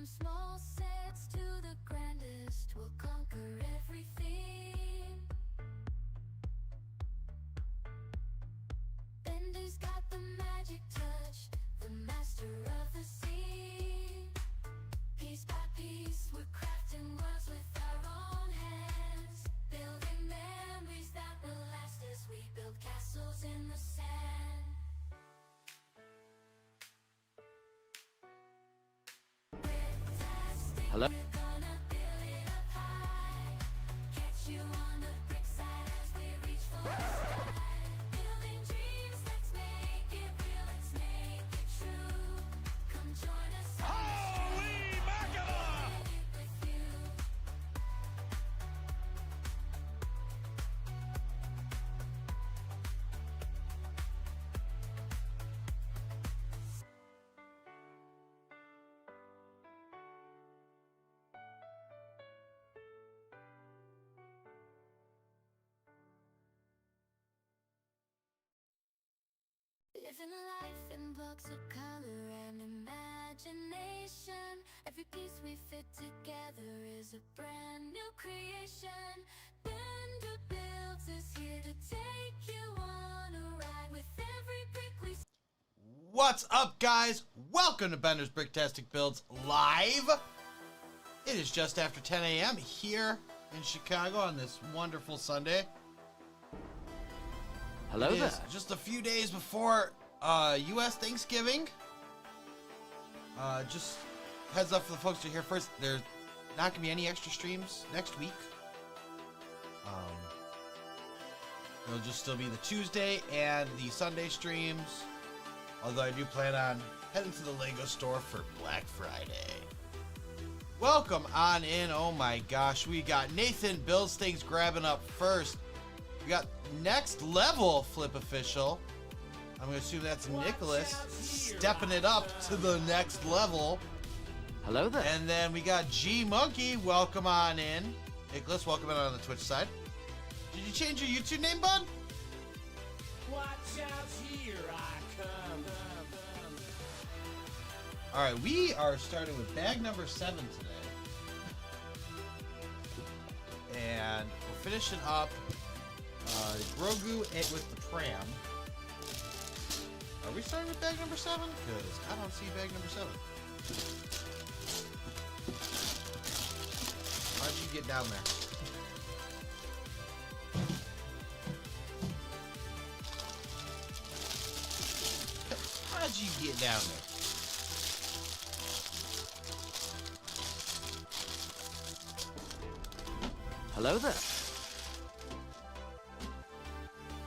From small sets to the grandest, we'll conquer everything. Bender's got the magic touch, the master of the scene. Piece by piece, we're crafting worlds with our own hands, building memories that will last as we build castles in the sand. Hello? Living life in blocks of color and imagination. Every piece we fit together is a brand new creation. Bender Builds is here to take you on a ride with every brick we... What's up, guys? Welcome to Bender's Bricktastic Builds Live. It is just after 10 a.m. here in Chicago on this wonderful Sunday. Hello It there. is just a few days before U.S. Thanksgiving. Just heads up for the folks who are here first. There's not going to be any extra streams next week. It'll just still be the Tuesday and the Sunday streams. Although I do plan on heading to the LEGO store for Black Friday. Welcome on in. Oh my gosh. We got Nathan Builds Things grabbing up first. We got Next Level Flip Official. I'm going to assume that's Nicholas stepping it up to the next level. Hello there. And then we got G Monkey. Welcome on in. Nicholas, welcome in on the Twitch side. Did you change your YouTube name, bud? Watch out, here I come. Alright, we are starting with bag number 7 today. And we're finishing up Grogu with the pram. Are we starting with bag number 7? Because I don't see bag number 7. Why don't you get down there? How'd you get down there? Hello there.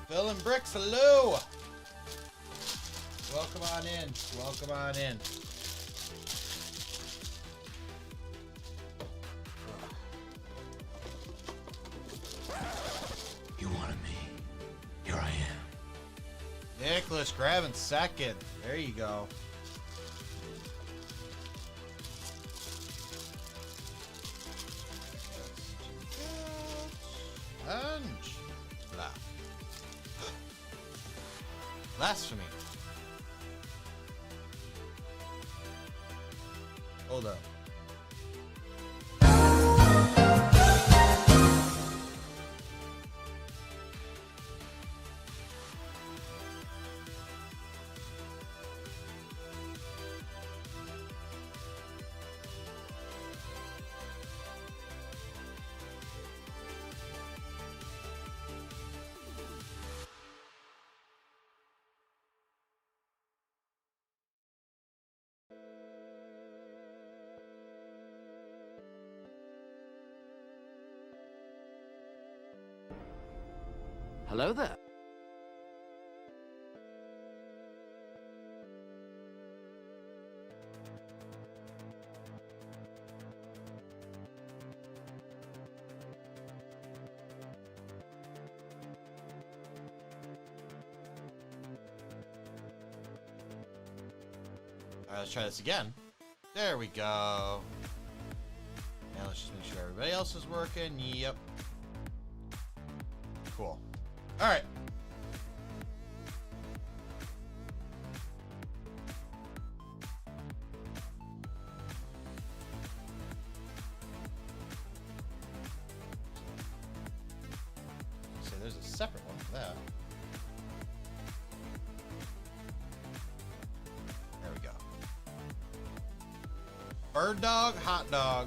Phil and Bricks, hello! Welcome on in. Welcome on in. You wanted me. Here I am. Nicholas grabbing second. There you go. Lunch. Blah. Blasphemy. Hold up. Hello there. Alright, let's try this again. There we go. Now let's just make sure everybody else is working. Yep. Cool. Alright. Bird dog, hot dog.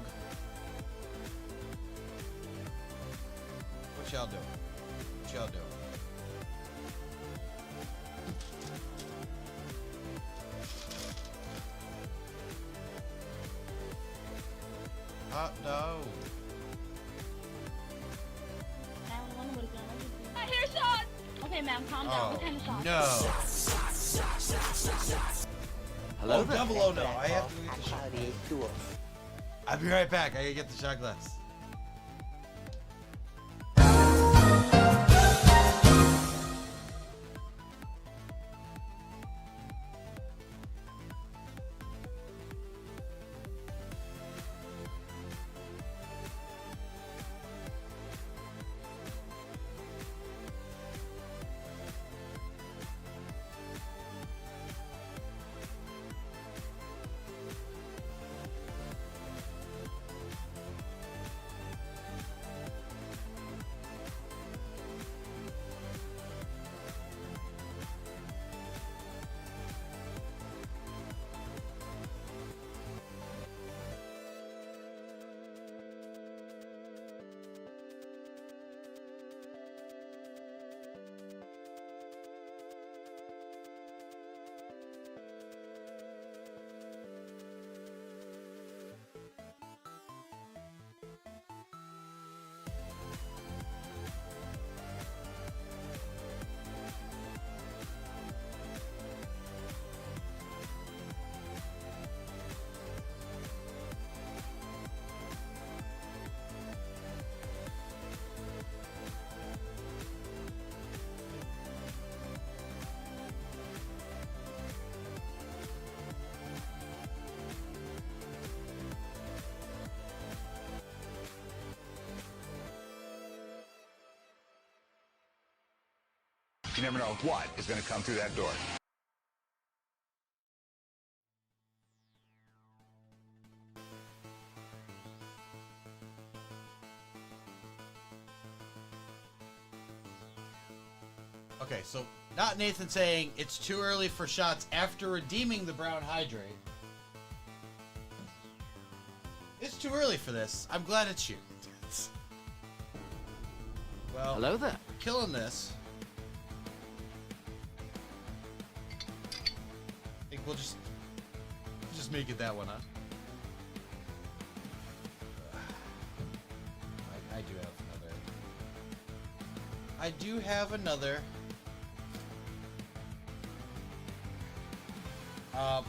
What y'all doing? What y'all doing? Hot dog. I hear shots! Okay, ma'am, calm down. What kind of shots? No. Hello Oh, there. down below no. I have to go get the shot. I'll be right back. I gotta get the shot glass. You never know what is going to come through that door. Okay, so not Nathan saying it's too early for shots after redeeming the brown hydrate. It's too early for this. I'm glad it's you. Well, Hello there. we're killing this. I think we'll just make it that one, huh? I do have another. I do have another.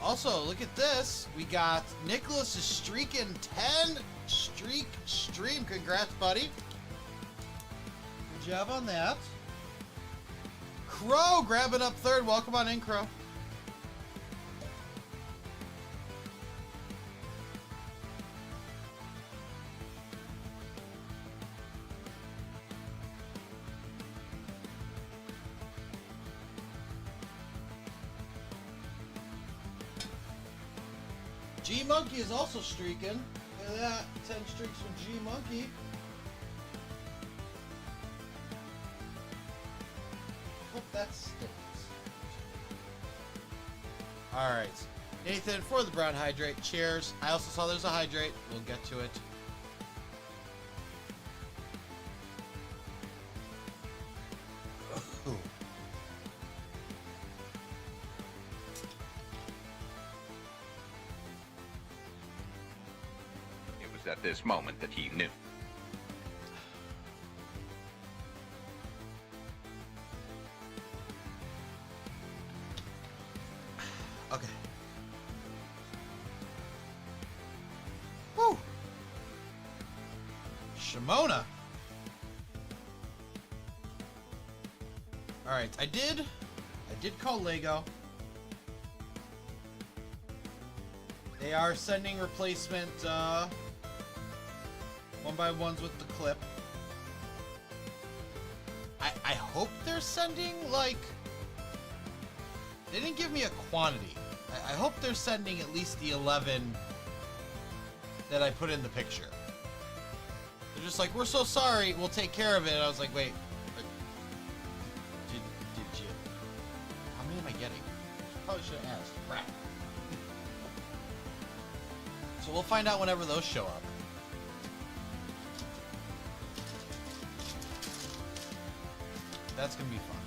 Also, look at this. We got Nicholas is streaking 10 streak stream. Congrats, buddy. Good job on that. Crow grabbing up third. Welcome on in, Crow. G Monkey is also streaking. Look at that. 10 streaks from G Monkey. Hope that stinks. Alright. Nathan, for the brown hydrate, cheers. I also saw there's a hydrate. We'll get to it. Ooh. It was at this moment that he knew. Okay. Woo! Shimona. Alright, I did call LEGO. They are sending replacement 1x1s with the clip. I hope they're sending, like, they didn't give me a quantity. I hope they're sending at least the 11 that I put in the picture. They're just like, we're so sorry, we'll take care of it. And I was like, wait, did you? How many am I getting? Probably should have asked. Crap. So we'll find out whenever those show up. That's gonna be fun.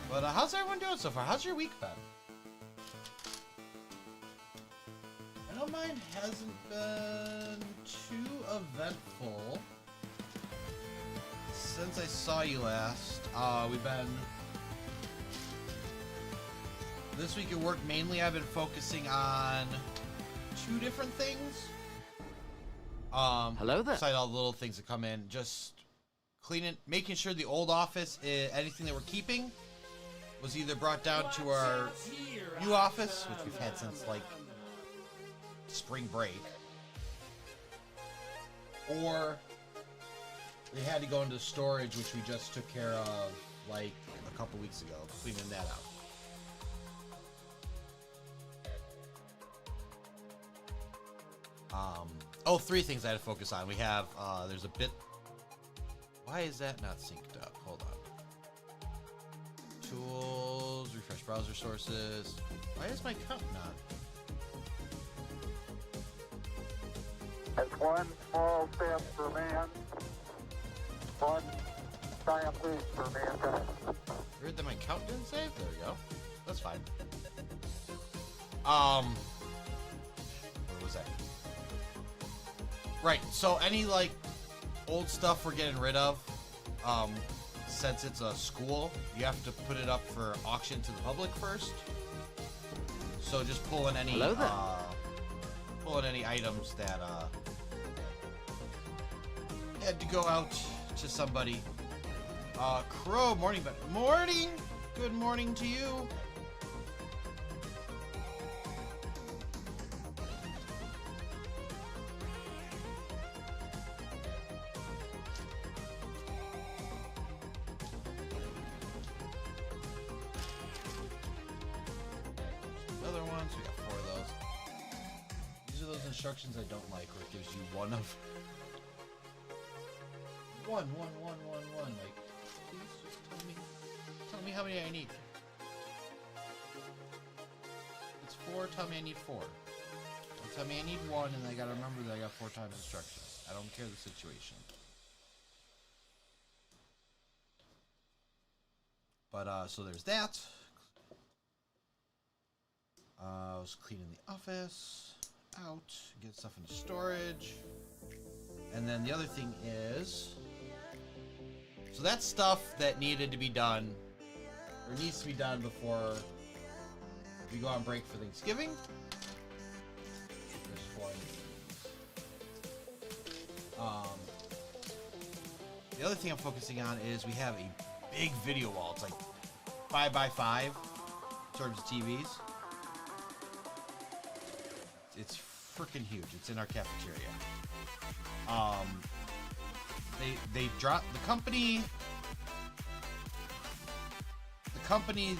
But how's everyone doing so far? How's your week been? I know mine hasn't been too eventful since I saw you last. We've been... This week at work, mainly I've been focusing on 2 different things. Hello there. Besides all the little things that come in, just cleaning, making sure the old office, anything that we're keeping, was either brought down to our new office, which we've had since like spring break, or they had to go into storage, which we just took care of like a couple weeks ago, cleaning that out. Oh, 3 things I had to focus on. We have, there's a bit... Why is that not synced up? Hold on. Tools, refresh browser sources. Why is my count not? That's one small step for man, one giant leap for mankind. Weird that my count didn't save? There we go. That's fine. What was that? Right, so any, like, old stuff we're getting rid of, since it's a school, you have to put it up for auction to the public first. So just pulling any, Hello there. pulling any items that, had to go out to somebody. Crow, morning, but morning! Good morning to you. Other ones, we got 4 of those. These are those instructions I don't like, where it gives you one of one. Like, please just tell me how many I need. It's 4. Tell me I need 4. Don't tell me I need 1, and I gotta remember that I got 4 times instructions. I don't care the situation. But so there's that. I was cleaning the office out, get stuff into storage. And then the other thing is, so that's stuff that needed to be done, or needs to be done before we go on break for Thanksgiving. There's 4. The other thing I'm focusing on is we have a big video wall. It's like 5x5 in terms of TVs. It's freaking huge. It's in our cafeteria. They dropped the company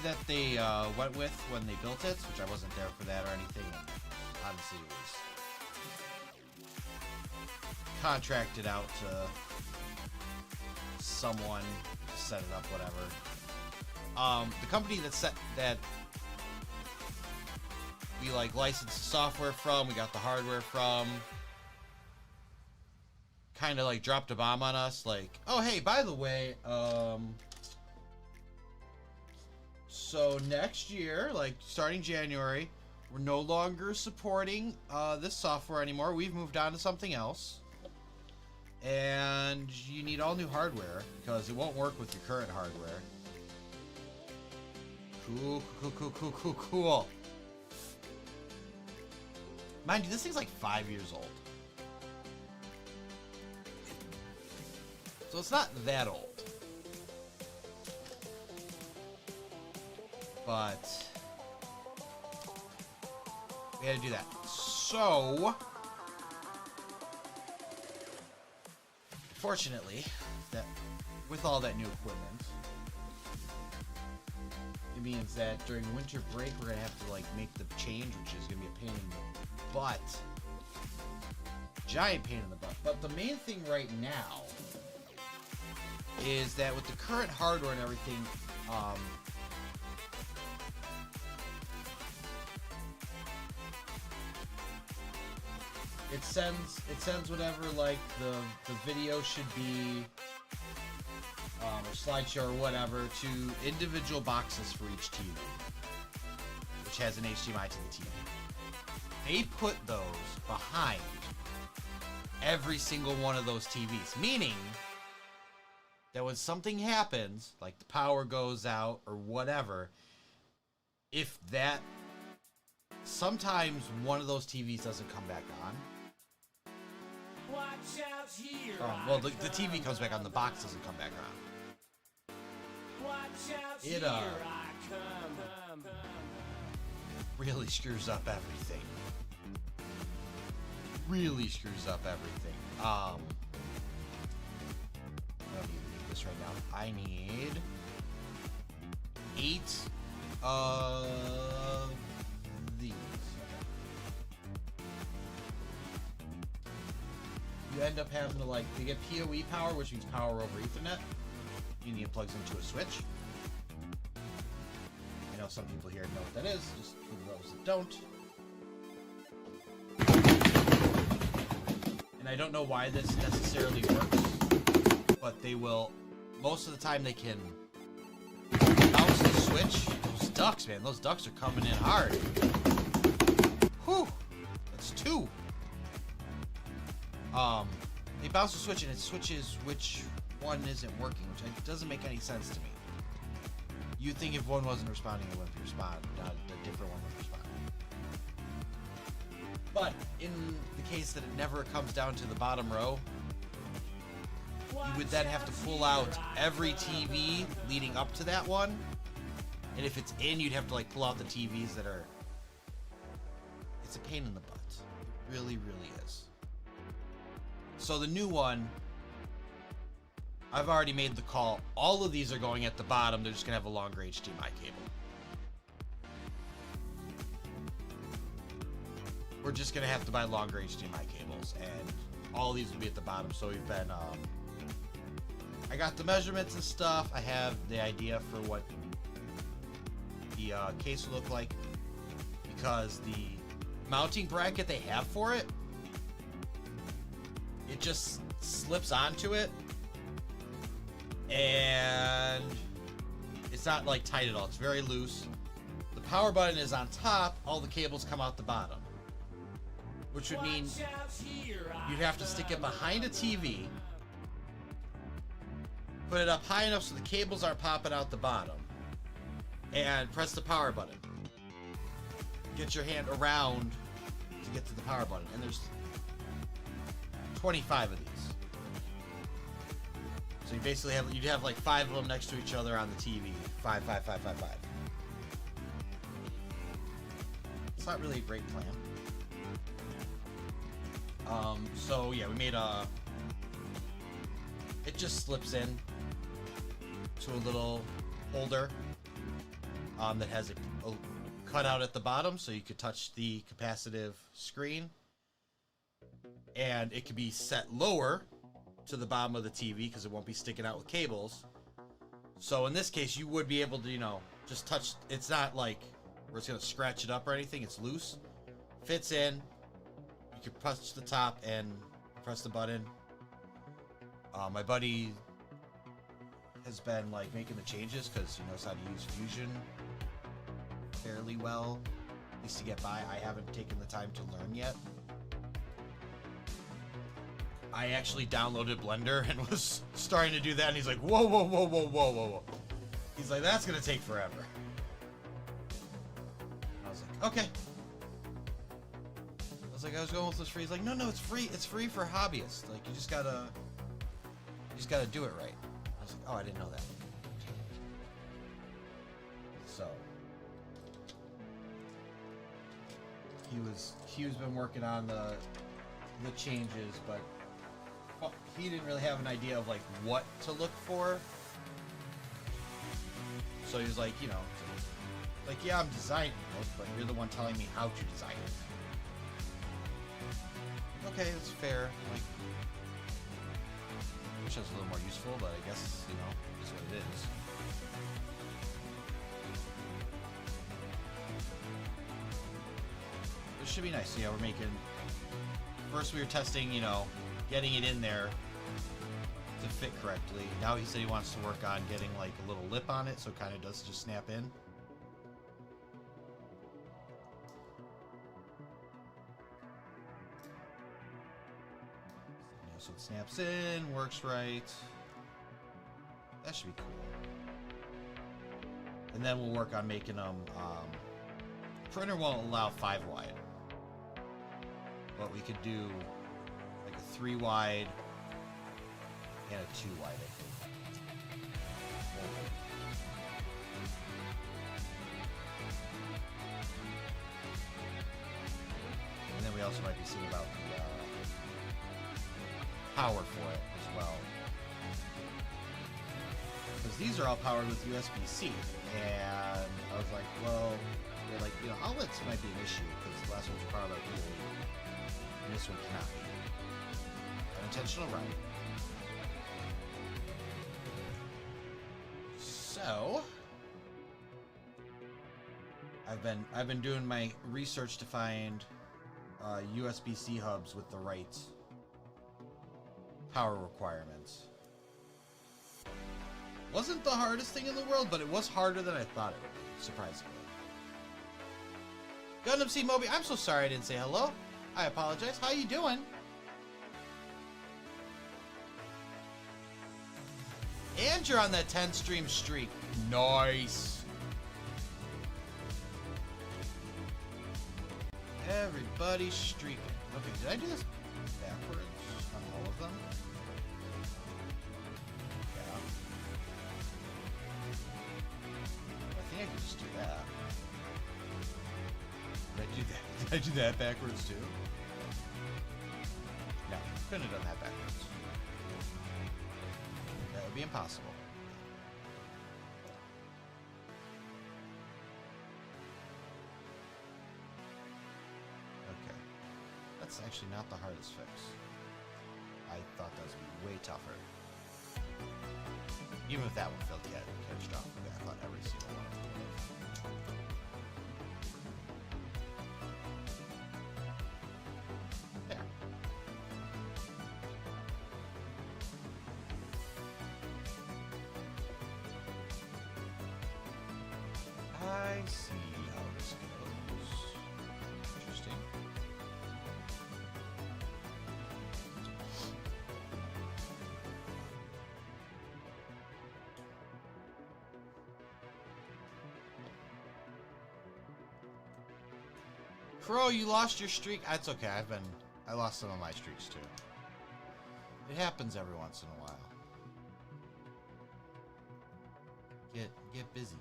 that they went with when they built it, which I wasn't there for that or anything. Honestly, it was contracted out to someone to set it up, whatever. The company that we like licensed the software from, we got the hardware from, kind of like dropped a bomb on us, like, oh hey, by the way, so next year, like starting January, we're no longer supporting this software anymore. We've moved on to something else, and you need all new hardware because it won't work with your current hardware. Cool. Mind you, this thing's like 5 years old. So it's not that old. But we had to do that. So fortunately, that with all that new equipment, it means that during winter break we're gonna have to like make the change, which is gonna be a pain in the butt. Giant pain in the butt. But the main thing right now is that with the current hardware and everything, it sends whatever like the video should be, or slideshow or whatever, to individual boxes for each TV, which has an HDMI to the TV. They put those behind every single one of those TVs, meaning that when something happens, like the power goes out or whatever, if that, sometimes one of those TVs doesn't come back on. Watch out here. Well, the TV comes back on, the box doesn't come back on. Watch out It, here I come. Really screws up everything. Really screws up everything. I don't even need this right now. I need 8 of these. You end up having to, like, to get PoE power, which means power over Ethernet, you need it plugs into a switch. I know some people here know what that is, just for those that don't. And I don't know why this necessarily works, but they will, most of the time they can bounce the switch. Those ducks, man, those ducks are coming in hard. Whew, that's 2. They bounce the switch and it switches which one isn't working, which doesn't make any sense to me. You'd think if one wasn't responding, it wouldn't be responding, not a different one would respond. But in the case that it never comes down to the bottom row, you would then have to pull out every TV leading up to that one. And if it's in, you'd have to like pull out the TVs that are... It's a pain in the butt. It really, really is. So the new one, I've already made the call. All of these are going at the bottom. They're just going to have a longer HDMI cable. We're just going to have to buy longer HDMI cables, and all of these will be at the bottom. So we've been, I got the measurements and stuff. I have the idea for what the case will look like, because the mounting bracket they have for it, it just slips onto it, and it's not like tight at all. It's very loose. The power button is on top. All the cables come out the bottom, which would mean you'd have to stick it behind a TV, put it up high enough so the cables aren't popping out the bottom, and press the power button. Get your hand around to get to the power button, and there's 25 of these. So you basically have, you'd have like 5 of them next to each other on the TV. 5, 5, 5, 5, 5. It's not really a great plan. So yeah, we made it just slips in to a little holder that has a cutout at the bottom, so you could touch the capacitive screen, and it can be set lower to the bottom of the TV because it won't be sticking out with cables. So in this case, you would be able to, you know, just touch. It's not like where it's gonna scratch it up or anything. It's loose, fits in. You can press the top and press the button. My buddy has been like making the changes because he knows how to use Fusion fairly well, at least to get by. I haven't taken the time to learn yet. I actually downloaded Blender and was starting to do that, and he's like, whoa, whoa, whoa, whoa, whoa, whoa, whoa. He's like, that's gonna take forever. I was like, okay. I was going with this free. He's like, no, it's free. It's free for hobbyists. Like, you just gotta do it right. I was like, oh, I didn't know that. So he was been working on the changes, but he didn't really have an idea of like what to look for. So he was like, you know, like, yeah, I'm designing it, but you're the one telling me how to design it. Okay, it's fair. Like, I wish I was a little more useful, but I guess, you know, it's what it is. This should be nice. So yeah, we're making First we were testing, you know, getting it in there to fit correctly. Now he said he wants to work on getting like a little lip on it so it kind of does just snap in. Yeah, so it snaps in, works right. That should be cool. And then we'll work on making them, printer won't allow 5 wide. But we could do like a 3 wide and a 2 wide, I think. And then we also might be seeing about the power for it as well. Because these are all powered with USB-C. And I was like, well, they're like, you know, outlets might be an issue because the last one's powered like really. And this one cannot be. Unintentional right. So I've been doing my research to find USB-C hubs with the right power requirements. Wasn't the hardest thing in the world, but it was harder than I thought it would be, surprisingly. Gundam C Moby, I'm so sorry I didn't say hello. I apologize. How you doing? And you're on that 10 stream streak. Nice. Everybody's streaking. Okay, did I do this backwards on all of them? Yeah. I think I could just do that. Did I do that? Did I do that backwards too? No, couldn't have done that backwards. That would be impossible. Okay. That's actually not the hardest fix. I thought that was going to be way tougher. Even if that one felt catastrophic, I thought every single one would. There. I see how this goes. Interesting. Crow, you lost your streak. That's okay. I lost some of my streaks too. It happens every once in a while. Get busy.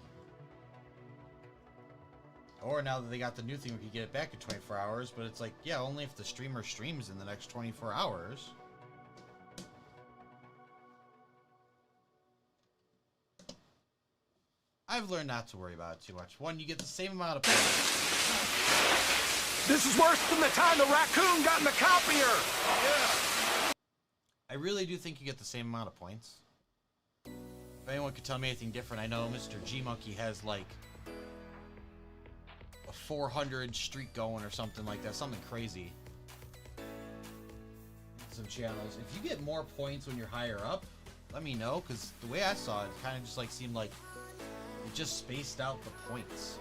Or now that they got the new thing, we could get it back in 24 hours, but it's like, yeah, only if the streamer streams in the next 24 hours. I've learned not to worry about it too much. One, you get the same amount of points. This is worse than the time the raccoon got in the copier! Yeah. I really do think you get the same amount of points. If anyone could tell me anything different, I know Mr. G Monkey has like a 400 streak going or something like that, something crazy. Some channels. If you get more points when you're higher up, let me know, because the way I saw it, kind of just like seemed like it just spaced out the points.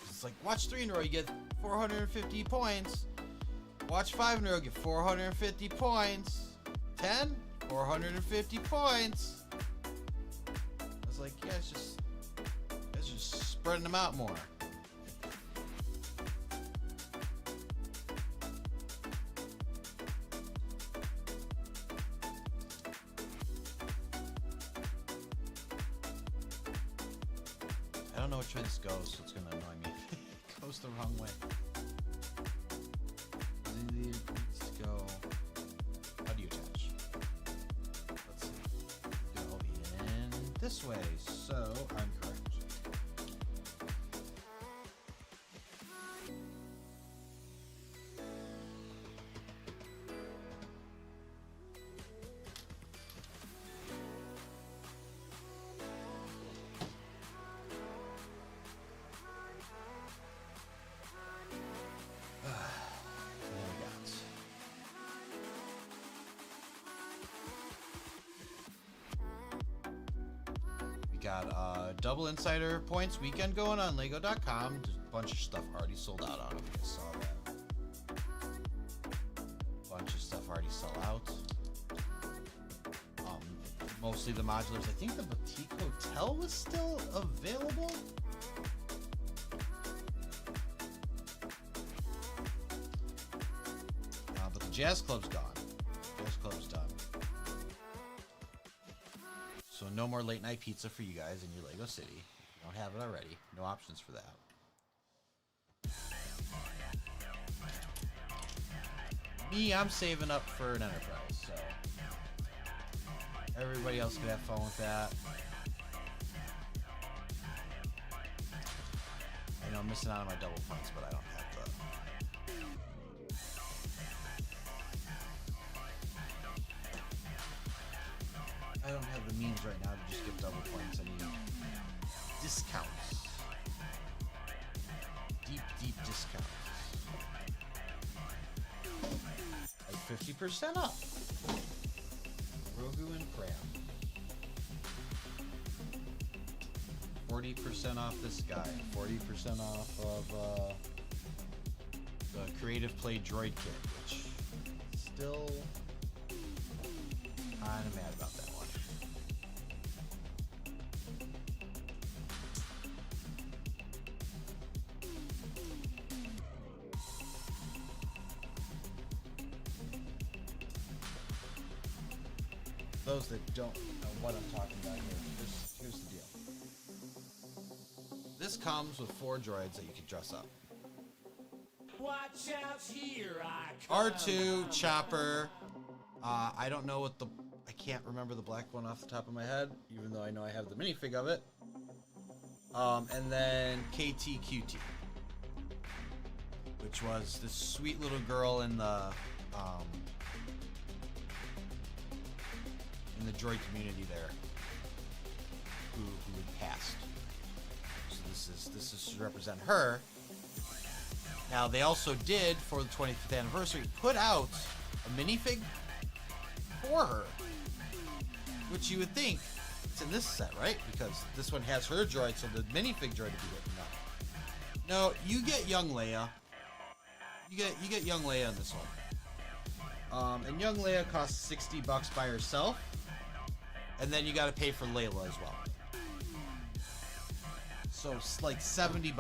It's like, watch 3 in a row, you get 450 points. Watch 5 in a row, get 450 points. 10, 450 points. I was like, yeah, it's just spreading them out more. I don't know which way this goes, so it's gonna annoy me. It goes the wrong way. It needs to go. How do you attach? Let's see. Go in this way, so I'm correct. got double insider points weekend going on Lego.com. There's a bunch of stuff already sold out on them. I saw that. Bunch of stuff already sold out. Mostly the modulars. I think the boutique hotel was still available. But the Jazz Club's gone. Jazz Club's done. So no more late night pizza for you guys in your Lego City. You don't have it already. No options for that. Me, I'm saving up for an Enterprise, so everybody else could have fun with that. I know I'm missing out on my double points, but I don't have the... I don't have the means right now to just get double points. I need discounts. Deep, deep discounts. Like 50% off. Grogu and Pram. 40% off this guy. 40% off of the Creative Play Droid Kit, which still kind of mad about that one. Those that don't know what I'm talking about here, here's the deal. This comes with 4 droids that you can dress up. Watch out, here I come. R2, Chopper. I don't know what I can't remember the black one off the top of my head, even though I know I have the minifig of it. And then KTQT, which was this sweet little girl in the droid community there, who had passed. So this is to represent her. Now they also did, for the 25th anniversary, put out a minifig for her, which you would think it's in this set, right? Because this one has her droid, so the minifig droid would be written up. No, you get young Leia. You get young Leia in this one. And young Leia costs $60 by herself. And then you got to pay for Layla as well. So it's like $70.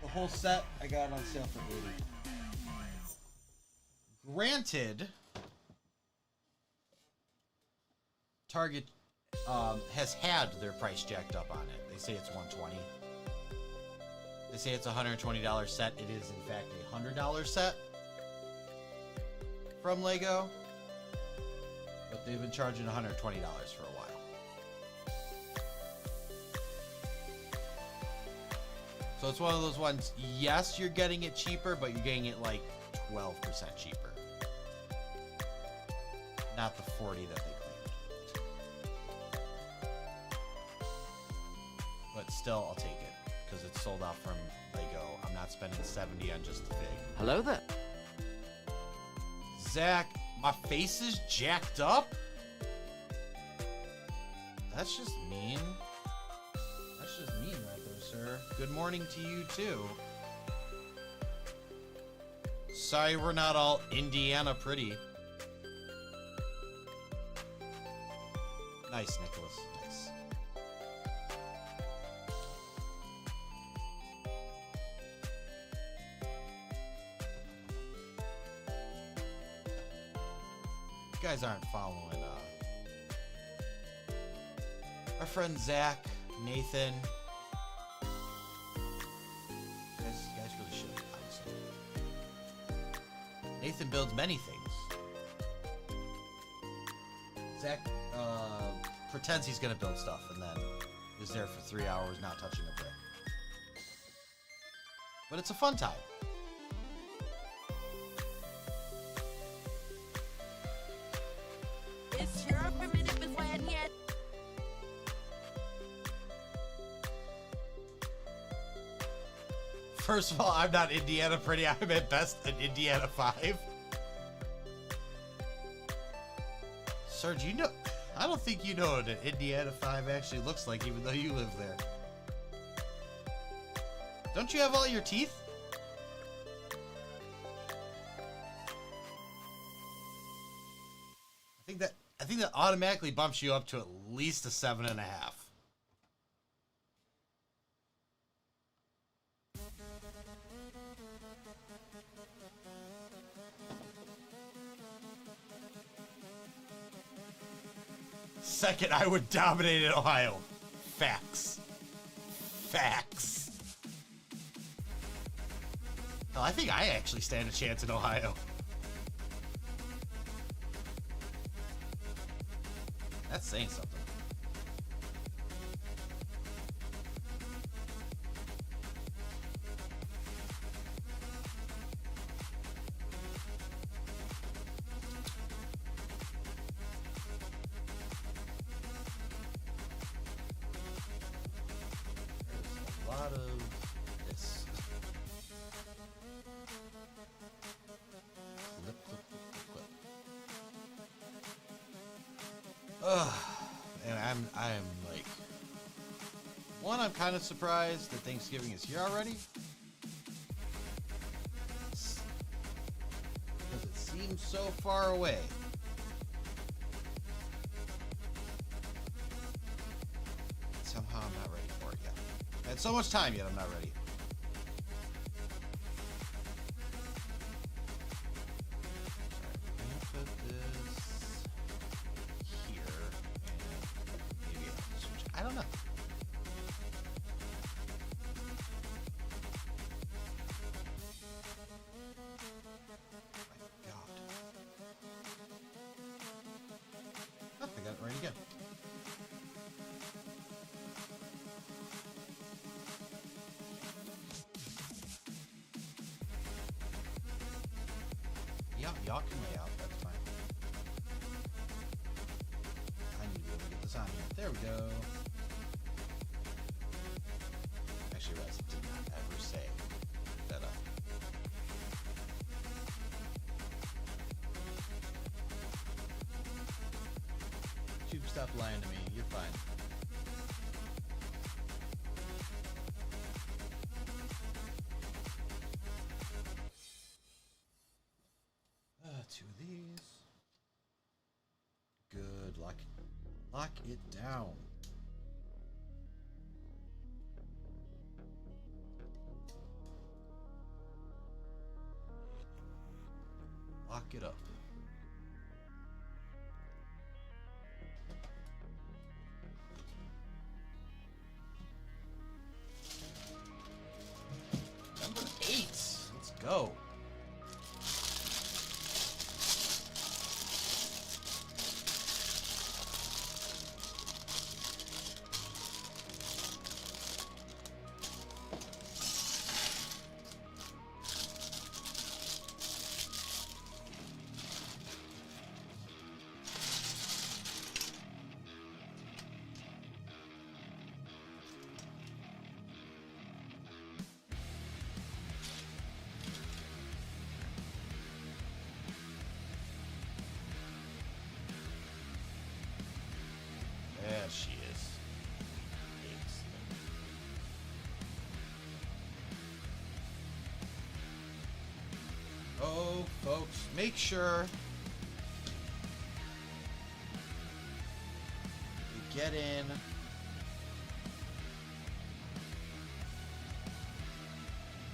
The whole set I got on sale for $80. Granted, Target has had their price jacked up on it. They say it's $120. They say it's a $120 set. It is in fact a $100 set from Lego. But they've been charging $120 for a while. So it's one of those ones, yes, you're getting it cheaper, but you're getting it like 12% cheaper. Not the 40 that they claimed. But still, I'll take it, because it's sold out from Lego. I'm not spending $70 on just the fig. Hello there. Zach, my face is jacked up? That's just mean. That's just mean right there, sir. Good morning to you, too. Sorry we're not all Indiana pretty. Nice, Nicholas. Nice. You guys aren't following our friend Zach, Nathan. You guys really should, honestly. Nathan builds many things. Zach pretends he's gonna build stuff and then is there for 3 hours not touching a brick. But it's a fun time. First of all, I'm not Indiana pretty. I'm at best an Indiana 5. Sir, do you know? I don't think you know what an Indiana 5 actually looks like, even though you live there. Don't you have all your teeth? I think that automatically bumps you up to at least a 7.5. Second, I would dominate in Ohio. Facts. Facts. Hell, I think I actually stand a chance in Ohio. That's saying something. There's a lot of this. Clip, clip, clip, clip. Ugh, and I'm like, one, I'm kind of surprised that Thanksgiving is here already, because it seems so far away. Somehow I'm not ready for it yet. I had so much time yet I'm not ready. I don't know. My God. Oh, I got it right again. Yeah, y'all can lay out. That's fine. I need to be able to get this on here. There we go. Actually, Russ did not ever say that. You stop lying to me. You're fine. Two of these. Good. Lock it down. Lock it up. Number 8. Let's go. Yeah, she is. Excellent. Oh, folks, make sure you get in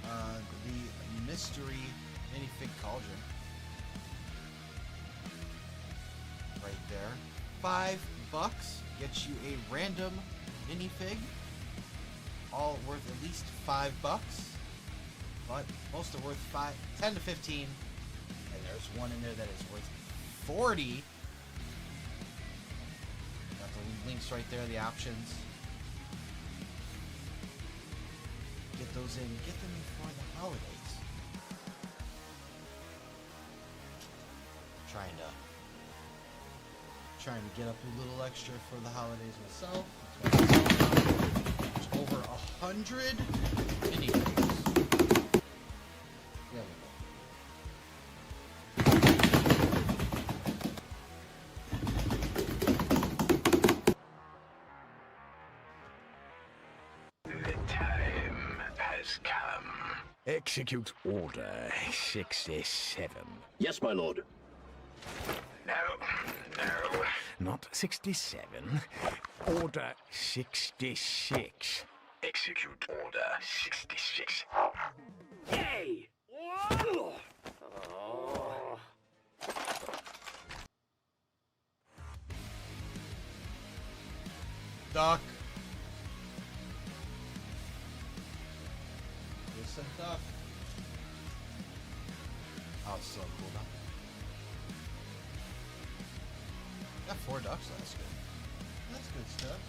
the mystery minifig cauldron. Right there. $5 gets you a random minifig, all worth at least $5, but most are worth 10 to 15, and there's one in there that is worth 40. Got the links right there, the options. Get those in, get them before the holidays. Trying to get up a little extra for the holidays myself. There's over 100 minifigs. There we go. Execute Order 67. Yes, my lord. No, not 67. Order 66. Execute Order 66. Yay! Duck. Listen, duck. Oh, it's so cool, huh? Got 4 ducks, that's good. That's good stuff.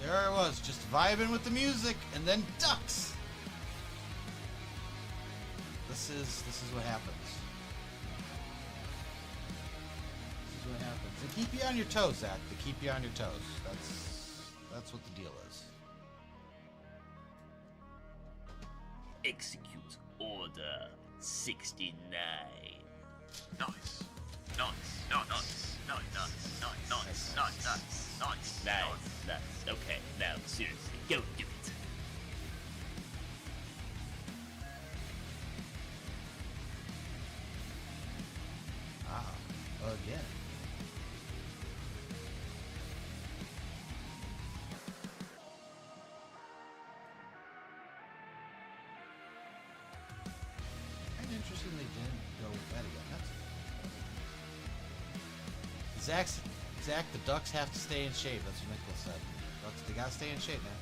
There I was, just vibing with the music, and then ducks. This is what happens. This is what happens. They keep you on your toes, Zach. They keep you on your toes. That's what the deal is. Execute Order 69. Nice. Nice. Nice. Nice. Okay, now seriously, go do it. Again. I'm interested they didn't go with that again. That's Zach, the ducks have to stay in shape. That's what Nicholas said. Ducks, they gotta stay in shape, man.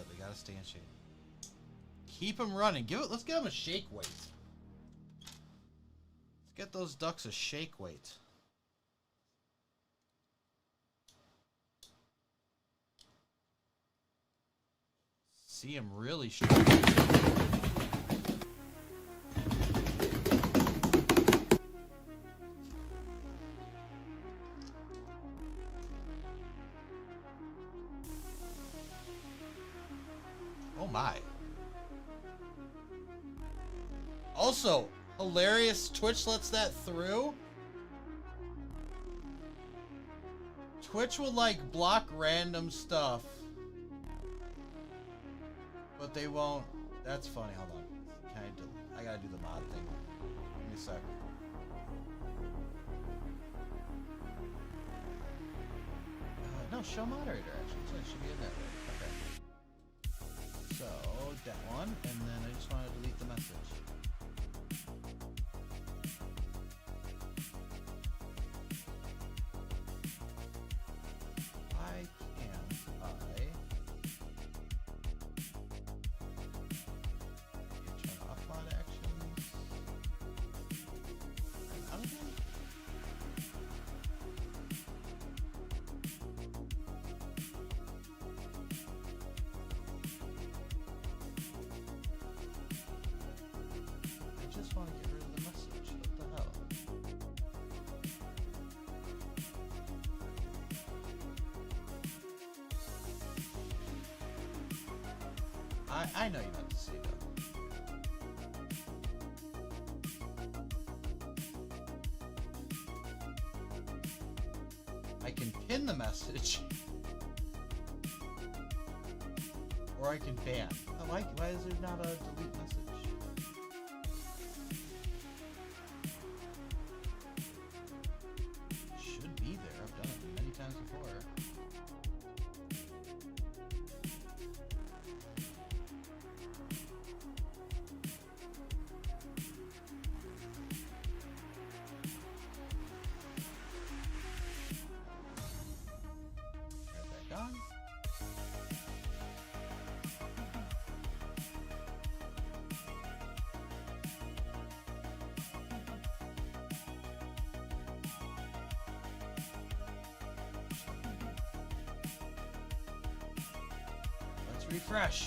They gotta stay in shape. Keep them running. Let's get them a shake weight. Let's get those ducks a shake weight. See them really strong. Oh my. Also, hilarious, Twitch lets that through. Twitch will like block random stuff, but they won't. That's funny. Hold on. I gotta do the mod thing. Give me a sec. No, show moderator actually. So it should be in there. Okay. So that one, and then I just want to delete the message. Why can't I turn off mod actions? Out again? I just want to get rid of the message. What the hell? I know you meant to see that. I can pin the message, or I can ban. Why is there not a delete message? Should be there. I've done it many times before. Back on. Let's refresh.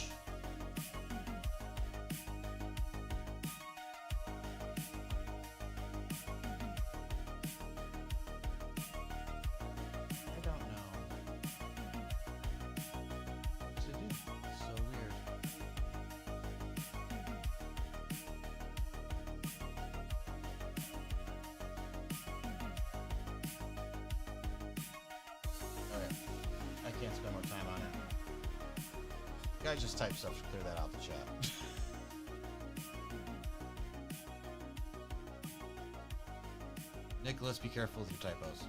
I don't know what to do. It's so weird. Guy just typed stuff to clear that out the chat. Nicholas, be careful with your typos.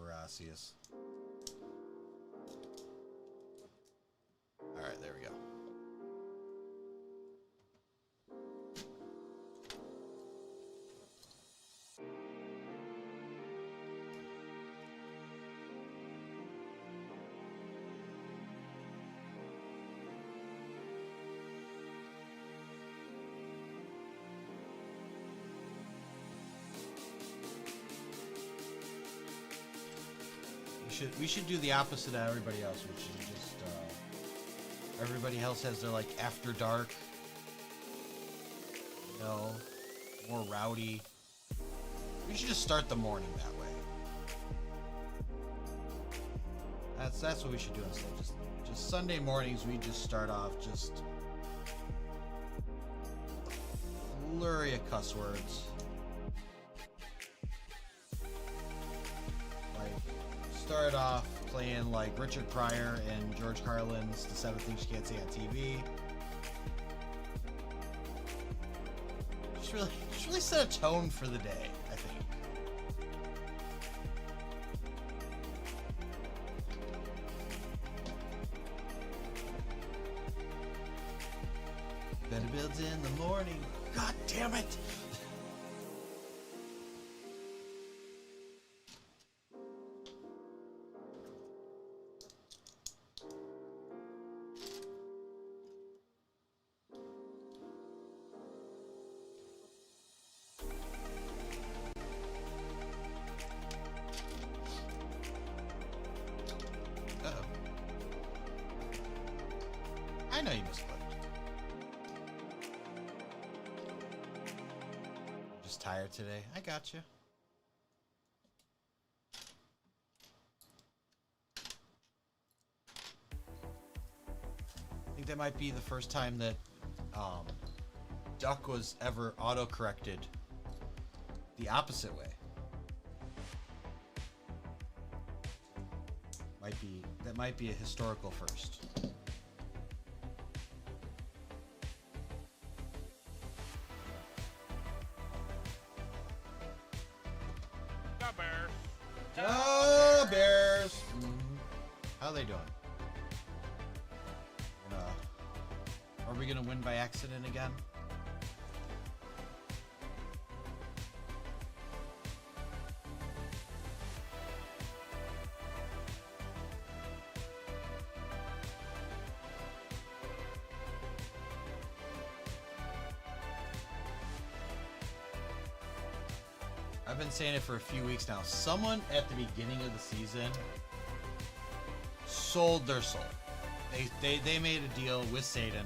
Gracias. All right, there we go. We should do the opposite of everybody else, which is just everybody else has their like after dark, you know, more rowdy. We should just start the morning that way. That's what we should do instead. Just Sunday mornings we just start off just a flurry of cuss words. Started off playing like Richard Pryor and George Carlin's The 7 Things You Can't Say on TV. Just really set a tone for the day, I think. Better builds in the morning. God damn it! I know you misclicked. Just tired today. I got you. I think that might be the first time that Duck was ever auto-corrected the opposite way. That might be a historical first. Oh, Bears! How are they doing? Are we gonna win by accident again? I've been saying it for a few weeks now. Someone at the beginning of the season sold their soul. They made a deal with Satan.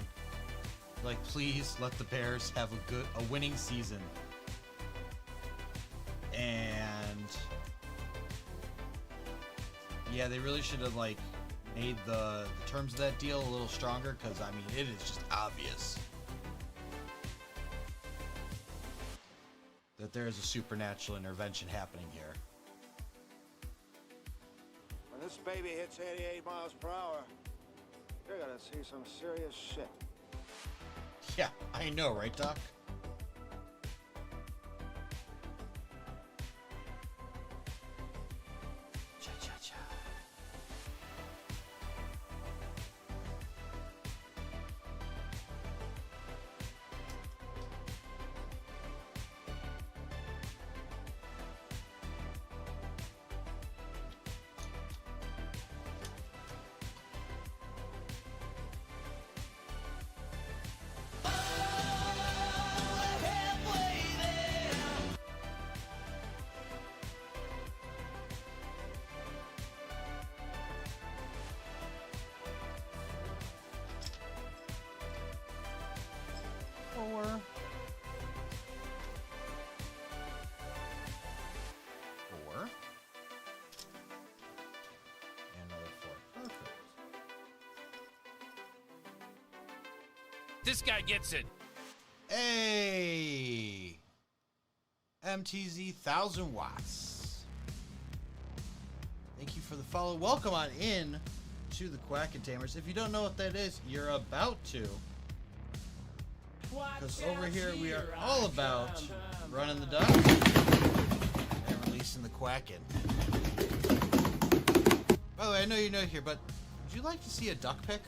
Like, please let the Bears have a winning season. And yeah, they really should have like made the terms of that deal a little stronger, because I mean it is just obvious that there is a supernatural intervention happening here. When this baby hits 88 miles per hour, you're gonna see some serious shit. Yeah, I know, right, Doc? Cha-cha-cha. This guy gets it. Hey! MTZ 1000 watts. Thank you for the follow. Welcome on in to the Quack and Tamers. If you don't know what that is, you're about to. Because over here we are all about running the duck and releasing the Quackin'. By the way, I know you're new here, but would you like to see a duck pic?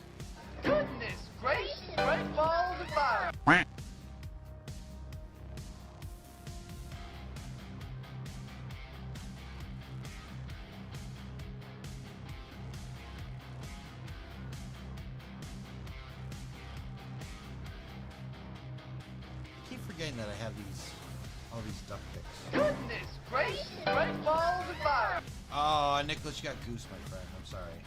Goodness gracious, great balls of fire! I keep forgetting that I have all these duck pics. Goodness gracious, great balls of fire! Oh, Nicholas, you got goose, my friend. I'm sorry.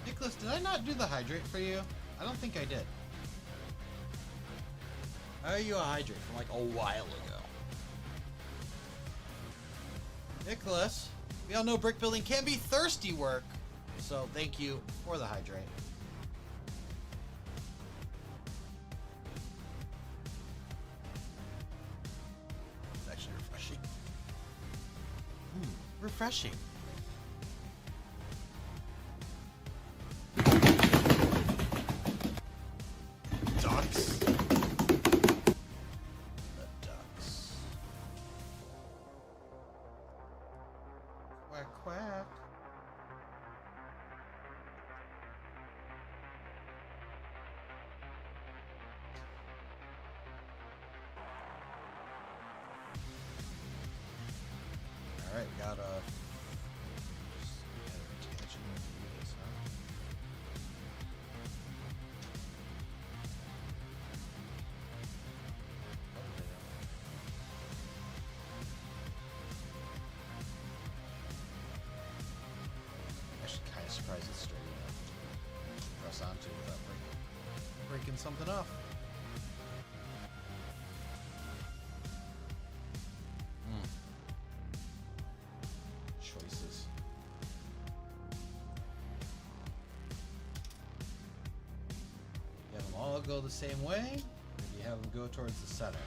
Nicholas, did I not do the hydrate for you? I don't think I did. I owe you a hydrate from like a while ago. Nicholas, we all know brick building can be thirsty work. So thank you for the hydrate. It's actually refreshing. Refreshing. Ducks. The ducks. Quack, quack. Alright, we got just add a tangent to this, huh? Actually, kind of surprised it's straight enough to press onto without breaking something off. Choices. You have them all go the same way, or you have them go towards the center.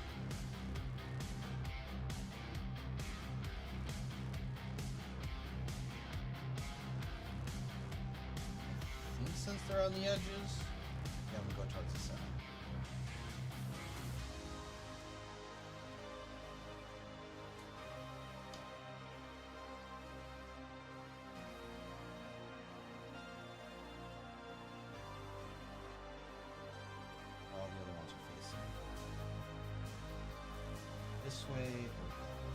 I think since they're on the edges, you have them go towards the center. All the other ones are facing this way or that way.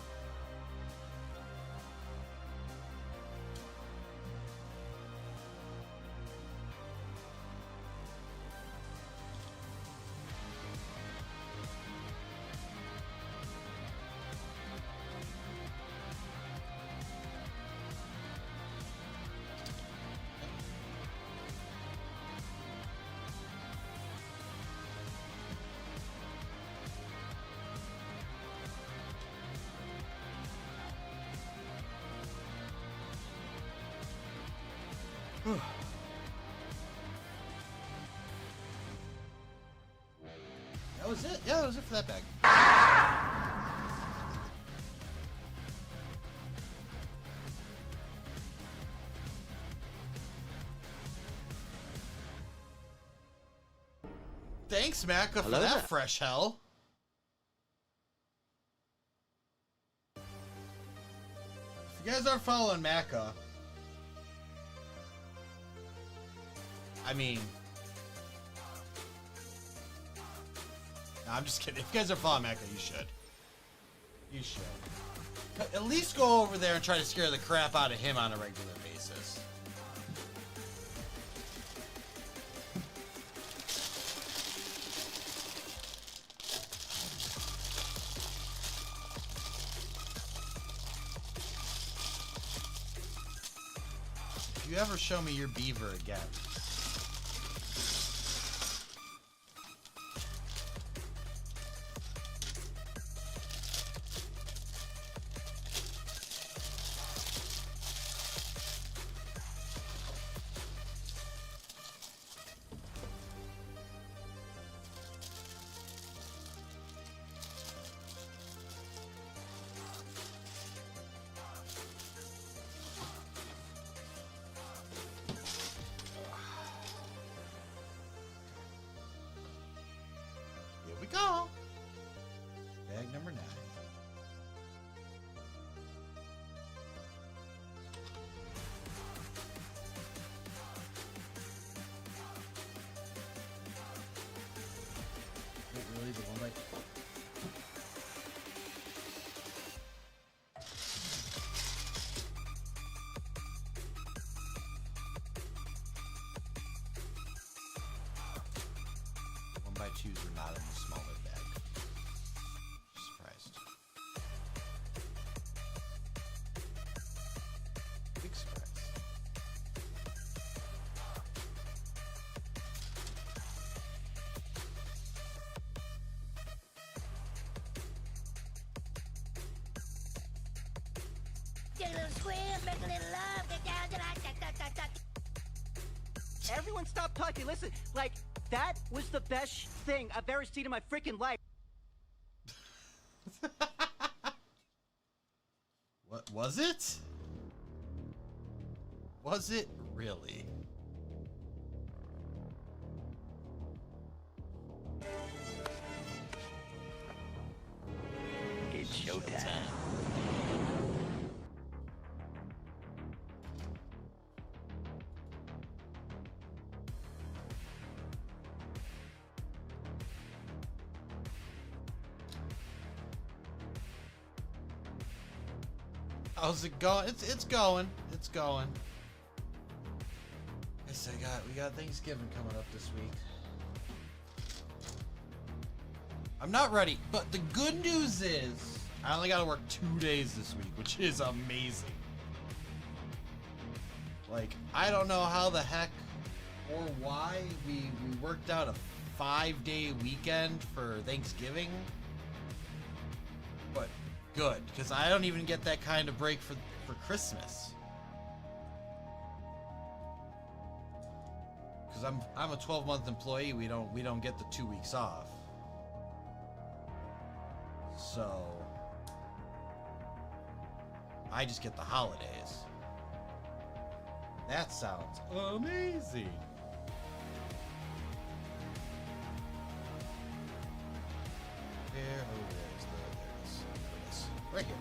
That was it. Yeah, that was it for that bag. Thanks, Macca, for that fresh hell. If you guys aren't following Macca, I mean, no, I'm just kidding. If you guys are following Macca, you should. You should. At least go over there and try to scare the crap out of him on a regular basis. If you ever show me your beaver again, go. Bag number 9. Wait, really? The one by... By twos are not in the smaller bag. Surprised. Big surprise. Take a little squeeze, make a little love, get down to that. Everyone stop talking. Listen, like, that was the best thing I've ever seen in my freaking life. What was it? Was it really? It's showtime. How's it going? It's going. It's going. Guess we got Thanksgiving coming up this week. I'm not ready, but the good news is I only got to work 2 days this week, which is amazing. Like, I don't know how the heck or why we worked out a 5-day weekend for Thanksgiving, but good, because I don't even get that kind of break for Christmas. Because I'm a 12-month employee, we don't get the 2 weeks off. So I just get the holidays. That sounds amazing. There it is. Right here.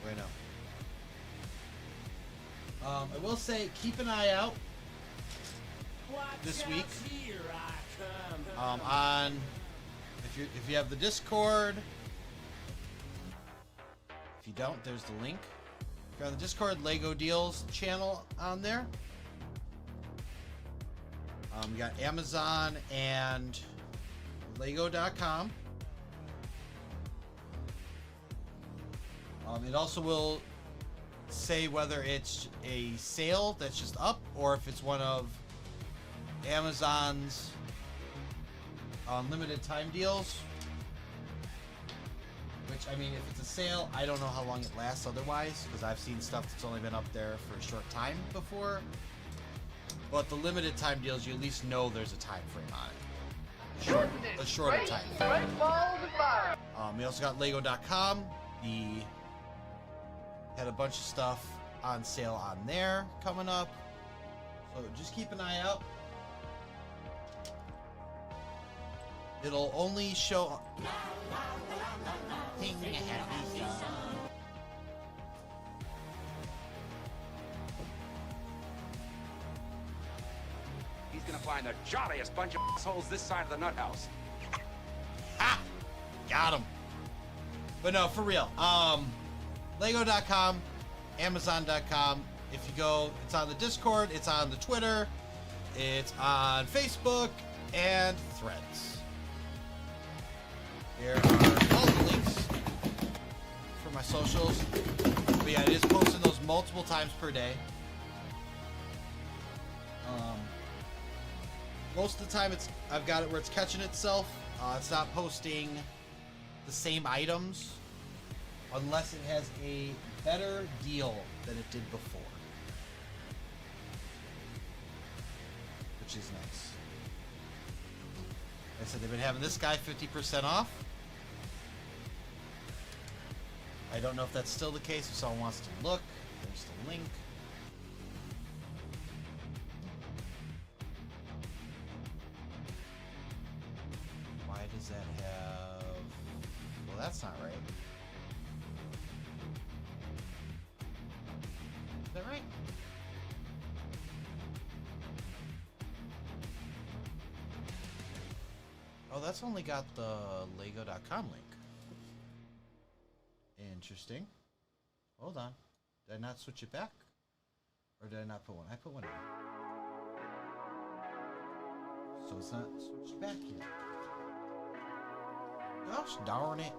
Right now. I will say, keep an eye out this week on if you have the Discord. If you don't, there's the link. If you're on the Discord, Lego Deals channel on there. We got Amazon and Lego.com. It also will say whether it's a sale that's just up or if it's one of Amazon's limited time deals. Which, I mean, if it's a sale, I don't know how long it lasts otherwise, because I've seen stuff that's only been up there for a short time before. But the limited time deals, you at least know there's a time frame on it. A shorter time frame. We also got Lego.com. Had a bunch of stuff on sale on there coming up. So just keep an eye out. It'll only show... He's gonna find the jolliest bunch of assholes this side of the nut house. Ha! Got him. But no, for real. Lego.com, Amazon.com. If you go, it's on the Discord, it's on the Twitter, it's on Facebook, and Threads. There are all the links for my socials. but yeah, it is posting those multiple times per day. Most of the time, I've got it where it's catching itself. It's not posting the same items unless it has a better deal than it did before, which is nice. Like I said, they've been having this guy 50% off. I don't know if that's still the case. If someone wants to look, there's the link. Why does that have... Well, that's not right. Is that right? Oh, that's only got the Lego.com link. Interesting. Hold on. Did I not switch it back? Or did I not put one? I put one in. So it's not switched back yet. Gosh darn it.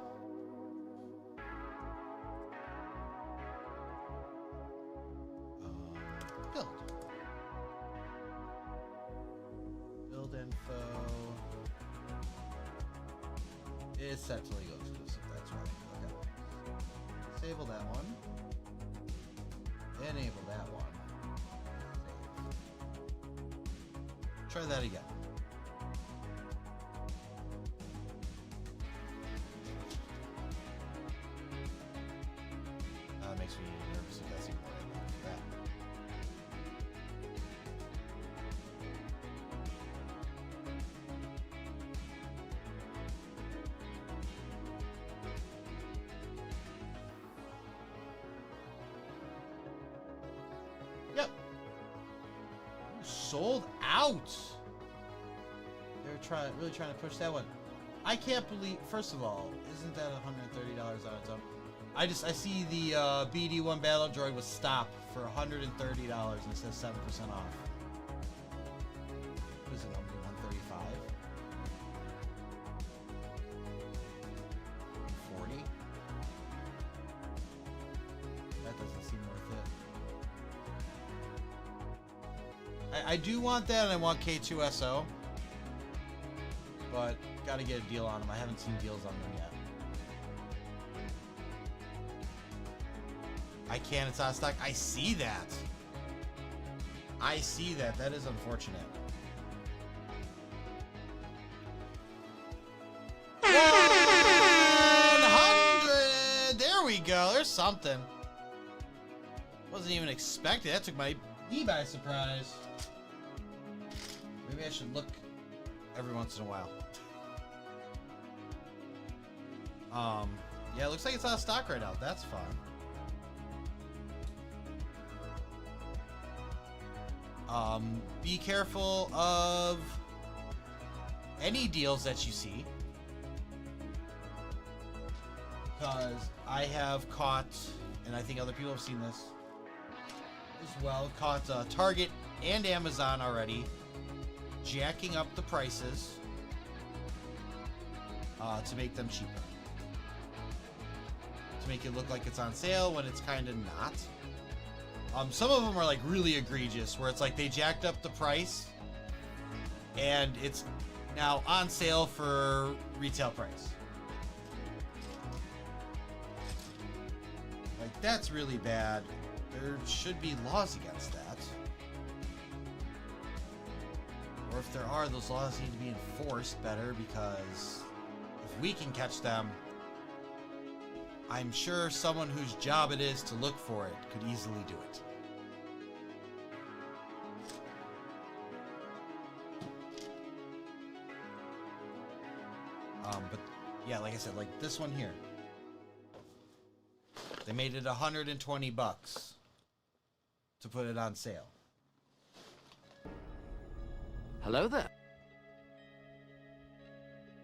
Build. Build info. It's set to Lego exclusive, that's right. Okay. Disable that one. Enable that one. Save. Try that again. That makes me nervous if that's even what I want for that. Yep. Sold out. They're really trying to push that one. I can't believe. First of all, isn't that $130 on its own? I see the BD1 Battle Droid was stopped for $130 and it says 7% off. What is it? Only 135. 40. That doesn't seem worth it. I do want that, and I want K2SO, but gotta get a deal on them. I haven't seen deals on them yet. I can't, it's out of stock. I see that. I see that. That is unfortunate. 100! There we go. There's something. Wasn't even expecting. That took me by surprise. Maybe I should look every once in a while. Yeah, it looks like it's out of stock right now. That's fun. Be careful of any deals that you see, because I have caught, and I think other people have seen this as well, caught Target and Amazon already jacking up the prices to make them cheaper, to make it look like it's on sale when it's kind of not. Some of them are like really egregious, where it's like they jacked up the price and it's now on sale for retail price. Like, that's really bad. There should be laws against that. Or if there are, those laws need to be enforced better, because if we can catch them, I'm sure someone whose job it is to look for it could easily do it. But yeah, like I said, like this one here, they made it $120 to put it on sale. Hello there.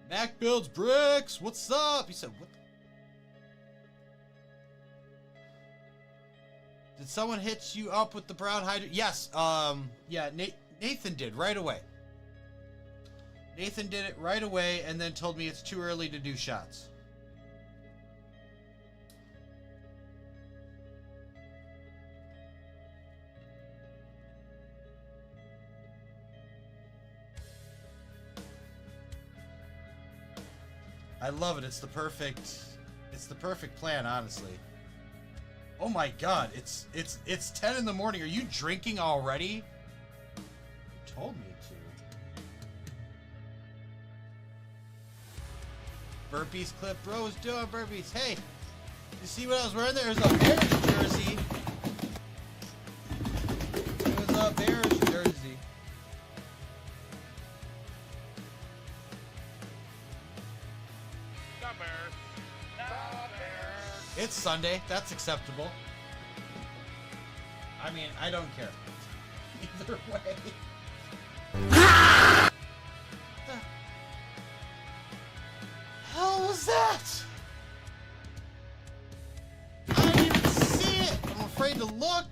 Mac builds bricks. What's up? He said, what? Did someone hit you up with the brown hydrant? Yes. Yeah, Nathan did right away. Nathan did it right away and then told me it's too early to do shots. I love it. It's the perfect plan, honestly. Oh my god, it's 10 in the morning. Are you drinking already? You told me to. Burpees clip, bros doing burpees. Hey, you see what I was wearing there? There's a Bears jersey. It was a Bears jersey. It's Sunday. That's acceptable. I mean, I don't care. Either way. The hell was that? I didn't even see it. I'm afraid to look.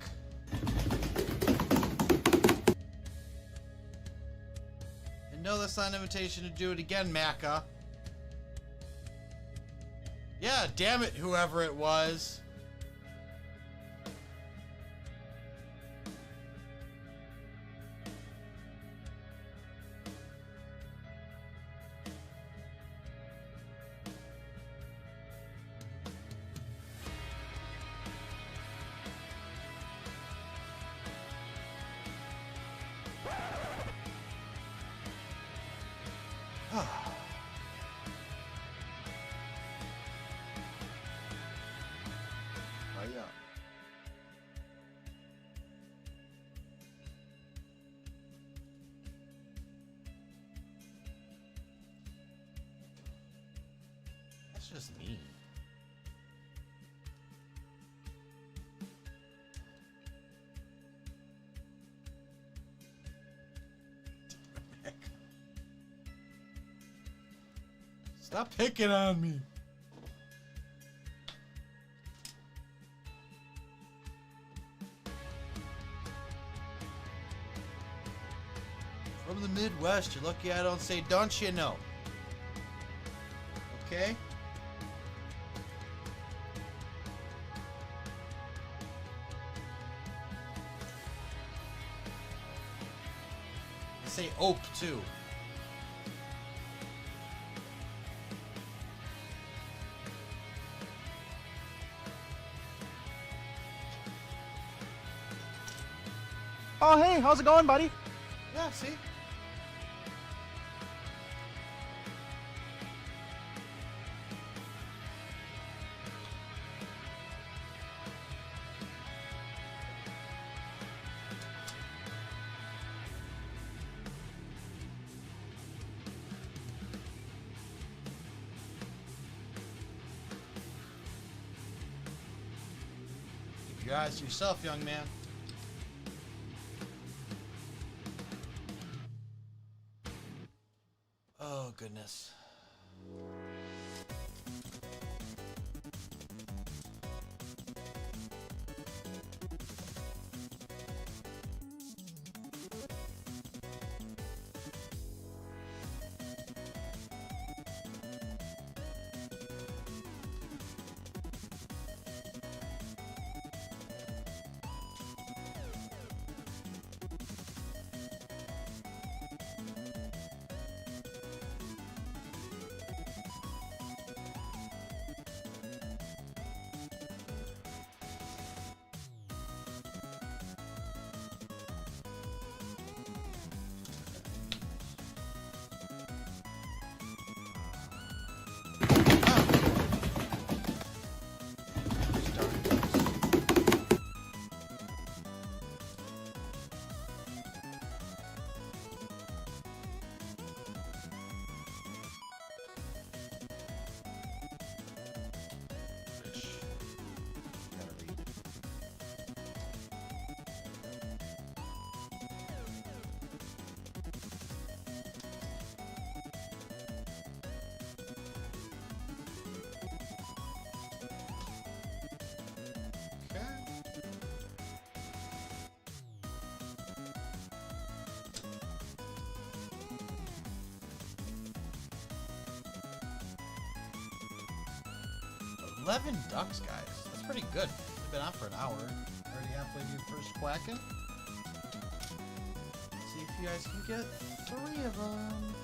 And no, that's not an invitation to do it again, Macca. Yeah, damn it, whoever it was. That's just me. Stop picking on me. From the Midwest, you're lucky I don't say, don't you know? Okay? I say ope too. Oh, hey, how's it going, buddy? Yeah, see? Keep your eyes to yourself, young man. Oh, goodness. $11 ducks, guys. That's pretty good. They've been out for an hour. Already halfway through first quacking. See if you guys can get 3 of them.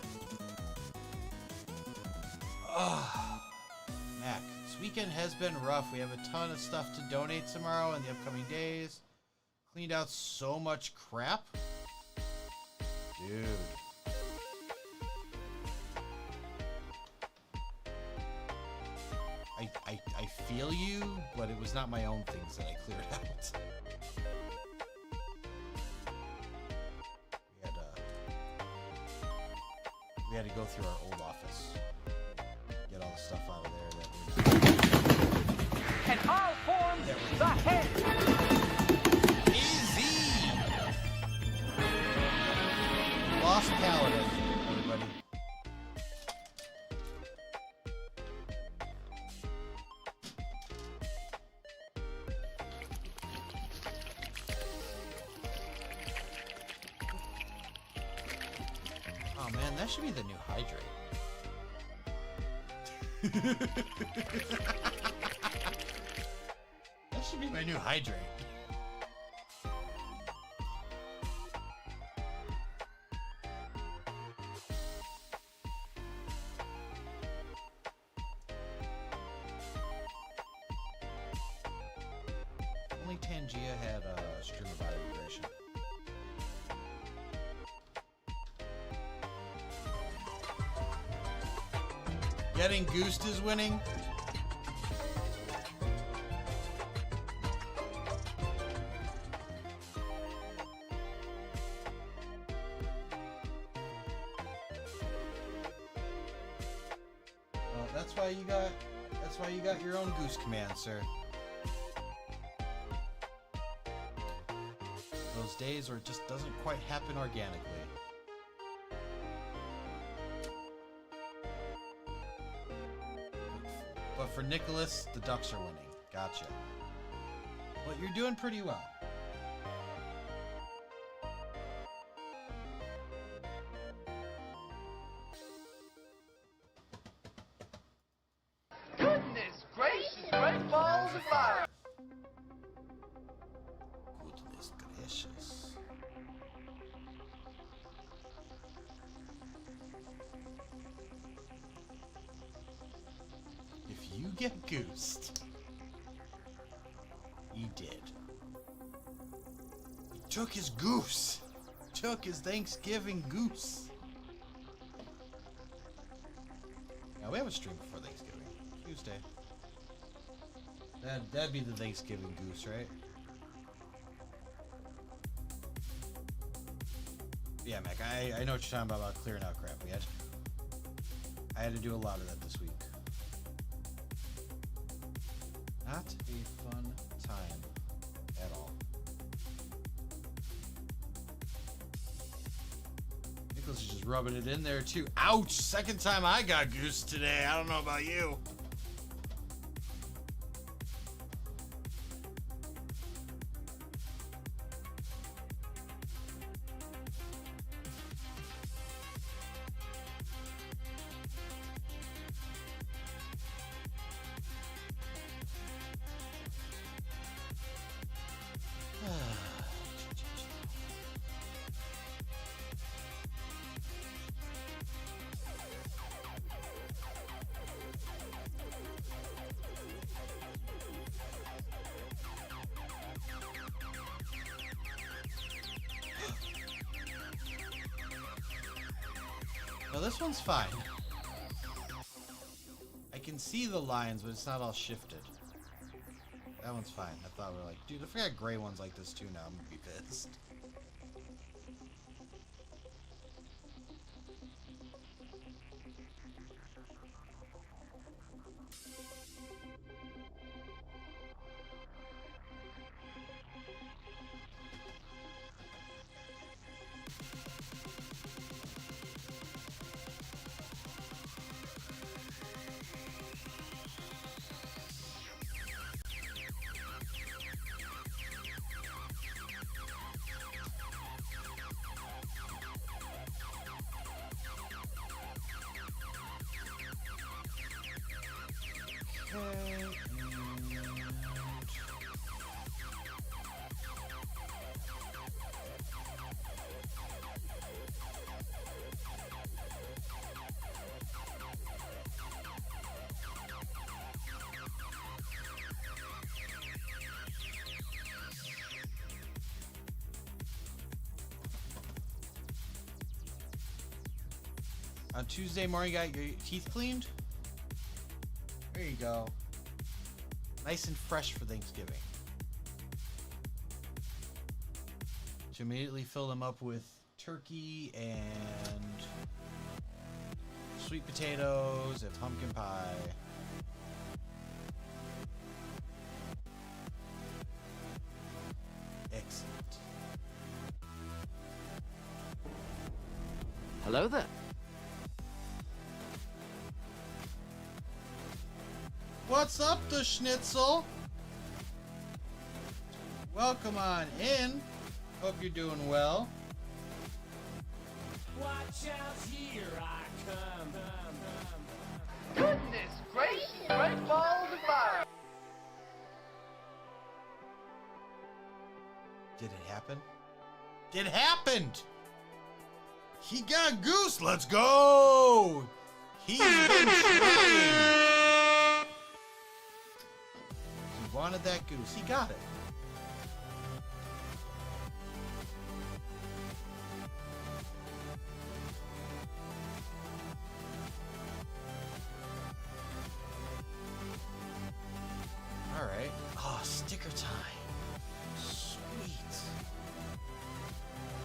Mac, this weekend has been rough. We have a ton of stuff to donate tomorrow and the upcoming days. Cleaned out so much crap. Dude. I feel you, but it was not my own things that I cleared out. We had to go through our old office. Get all the stuff out of there that And I'll form the head. Easy! Lost palette, everybody. Oh man, that should be the new hydrate. That should be my new hydrate. Only Tangia had a stream of integration. Getting goosed is winning. Well, that's why you got your own goose command, sir. Those days where it just doesn't quite happen organically. But for Nicholas, the Ducks are winning. Gotcha. But you're doing pretty well. Goodness gracious, great balls of fire. Goodness gracious. If you get goosed, he did. He took his goose. Took his Thanksgiving goose. Now we have a stream before Thanksgiving. Tuesday. That'd be the Thanksgiving goose, right? Yeah, Mac, I know what you're talking about clearing out crap. I had to do a lot of that this week. Not a fun time at all. Nicholas is just rubbing it in there too. Ouch! Second time I got goose today. I don't know about you. No, this one's fine. I can see the lines, but it's not all shifted. That one's fine. I thought we were like, dude, if I got gray ones like this too now, I'm gonna be pissed. On Tuesday morning, you got your teeth cleaned? There you go. Nice and fresh for Thanksgiving. To immediately fill them up with turkey and sweet potatoes and pumpkin pie. Excellent. Hello there. What's up, the Schnitzel? Welcome on in. Hope you're doing well. Watch out, here I come. Goodness gracious, great balls of fire. Did it happen? It happened! He got Goose! Let's go! He's been trying! He wanted that Goose. He got it. Alright. Oh, sticker time. Sweet.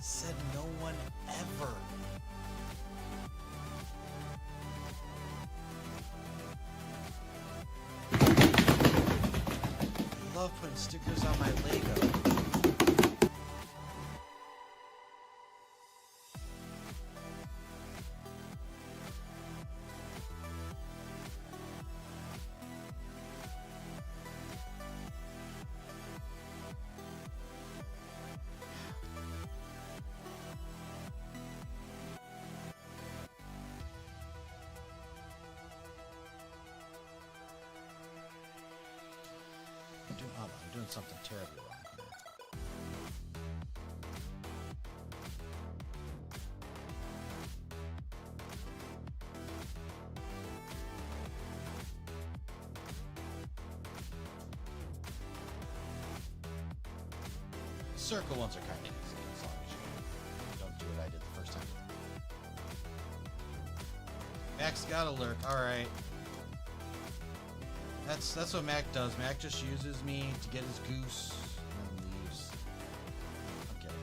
Said no one ever. I love putting stickers on my Lego. I'm doing something terribly wrong here. The circle ones are kind of easy as long as you don't do what I did the first time. Max got alert. All right. That's what Mac does. Mac just uses me to get his goose and then leaves. Okay.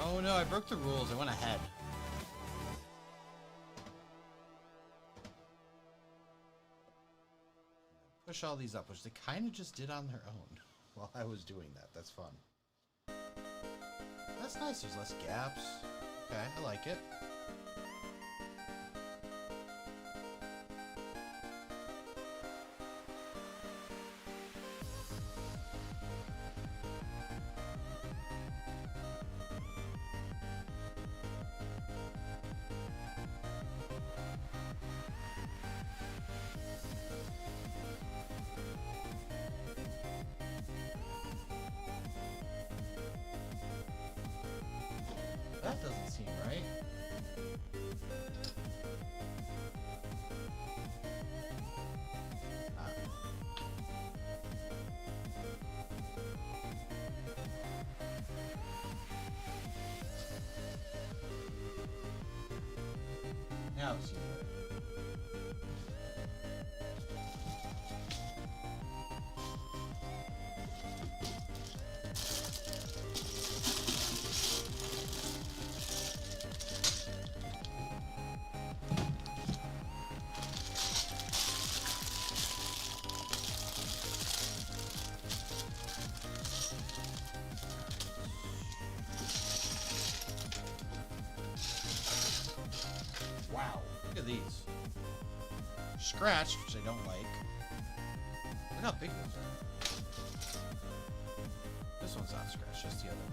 Oh no, I broke the rules. I went ahead. Push all these up, which they kind of just did on their own while I was doing that. That's fun. That's nice. There's less gaps. Okay, I like it. That doesn't seem right. Now it seems right. Wow, look at these. Scratched, which I don't like. Look how big those are. This this one's not scratched, just the other one.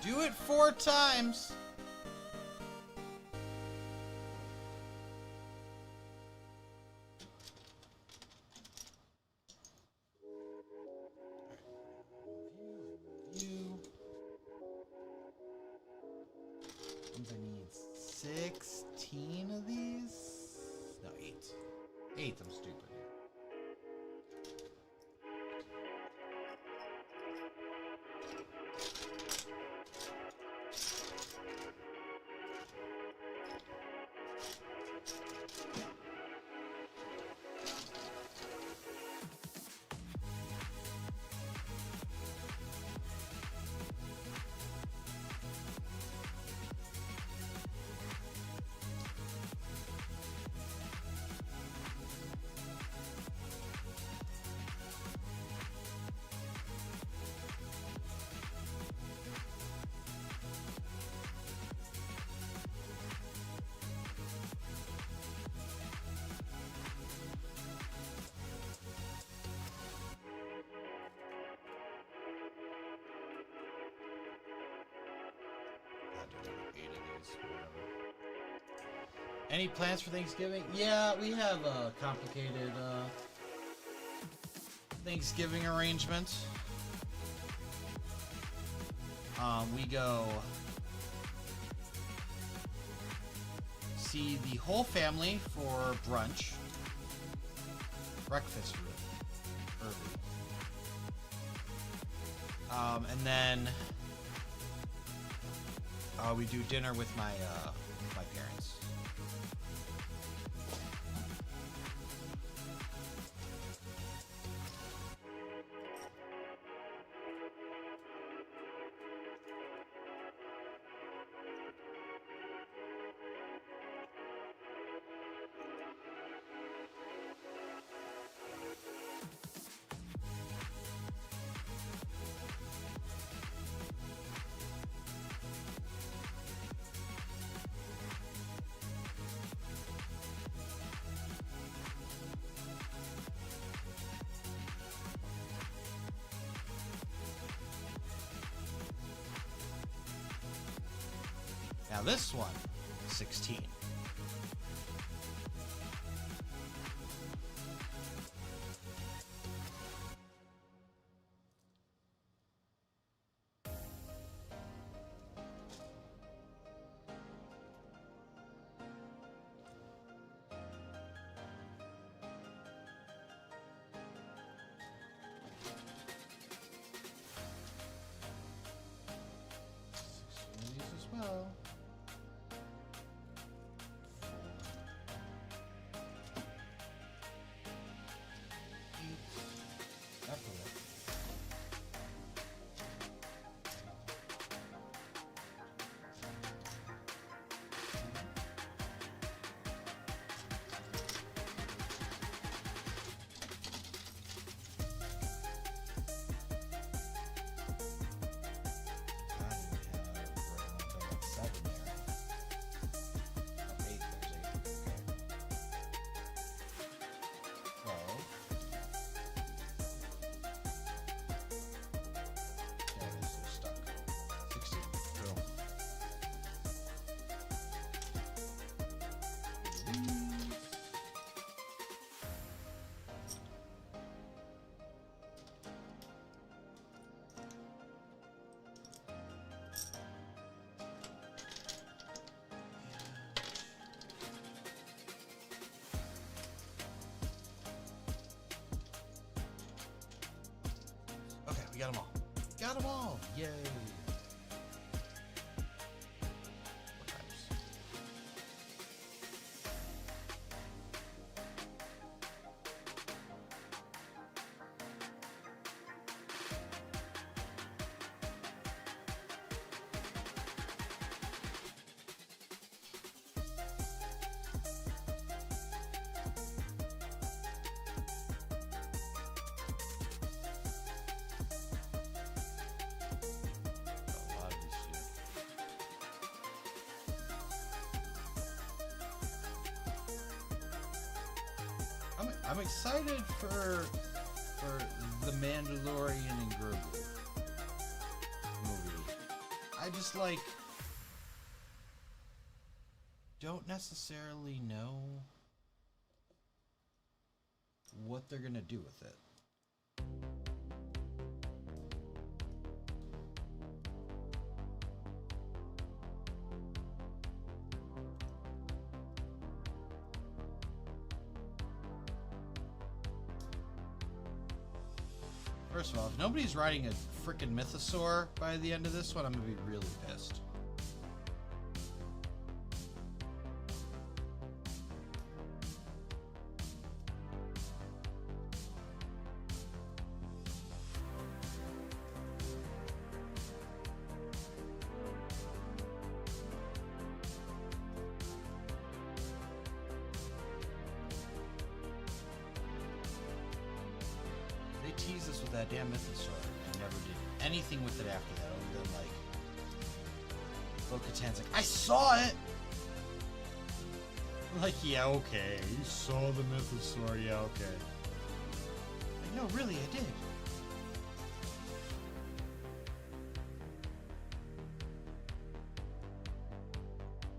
Do it 4 times. Review. I need 16 of these. No, 8. 8. I'm stupid. Any plans for Thanksgiving? Yeah, we have a complicated Thanksgiving arrangement. We go see the whole family for brunch. Breakfast really early. And then we do dinner with my parents. Now this one, 16. Well. Okay, we got them all. Got them all! Yay! What types? I'm excited for the Mandalorian and Grogu movie. I just like don't necessarily know what they're gonna do with it. First of all, if nobody's riding a freaking mythosaur by the end of this one, I'm gonna be really pissed. Tease us with that damn mythosaur and never did anything with it after that other than like Bo-Katan's like, I saw it! I'm like, yeah, okay. You saw the mythosaur, yeah, okay. Like, no, really, I did.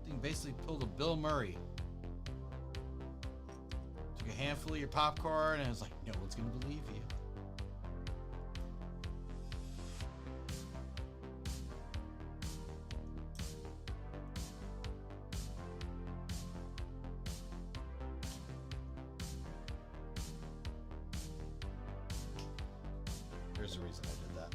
Thing basically pulled a Bill Murray. Took a handful of your popcorn and it was like, no one's gonna believe you. There's a reason I did that.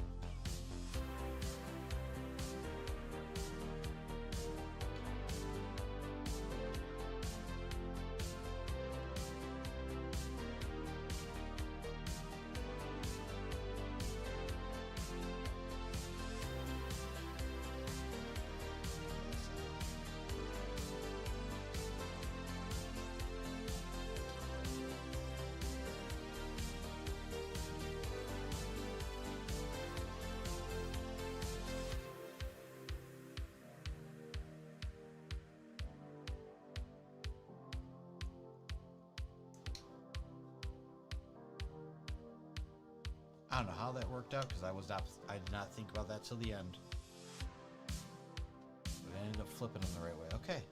I don't know how that worked out because I did not think about that till the end. But I ended up flipping them the right way. Okay.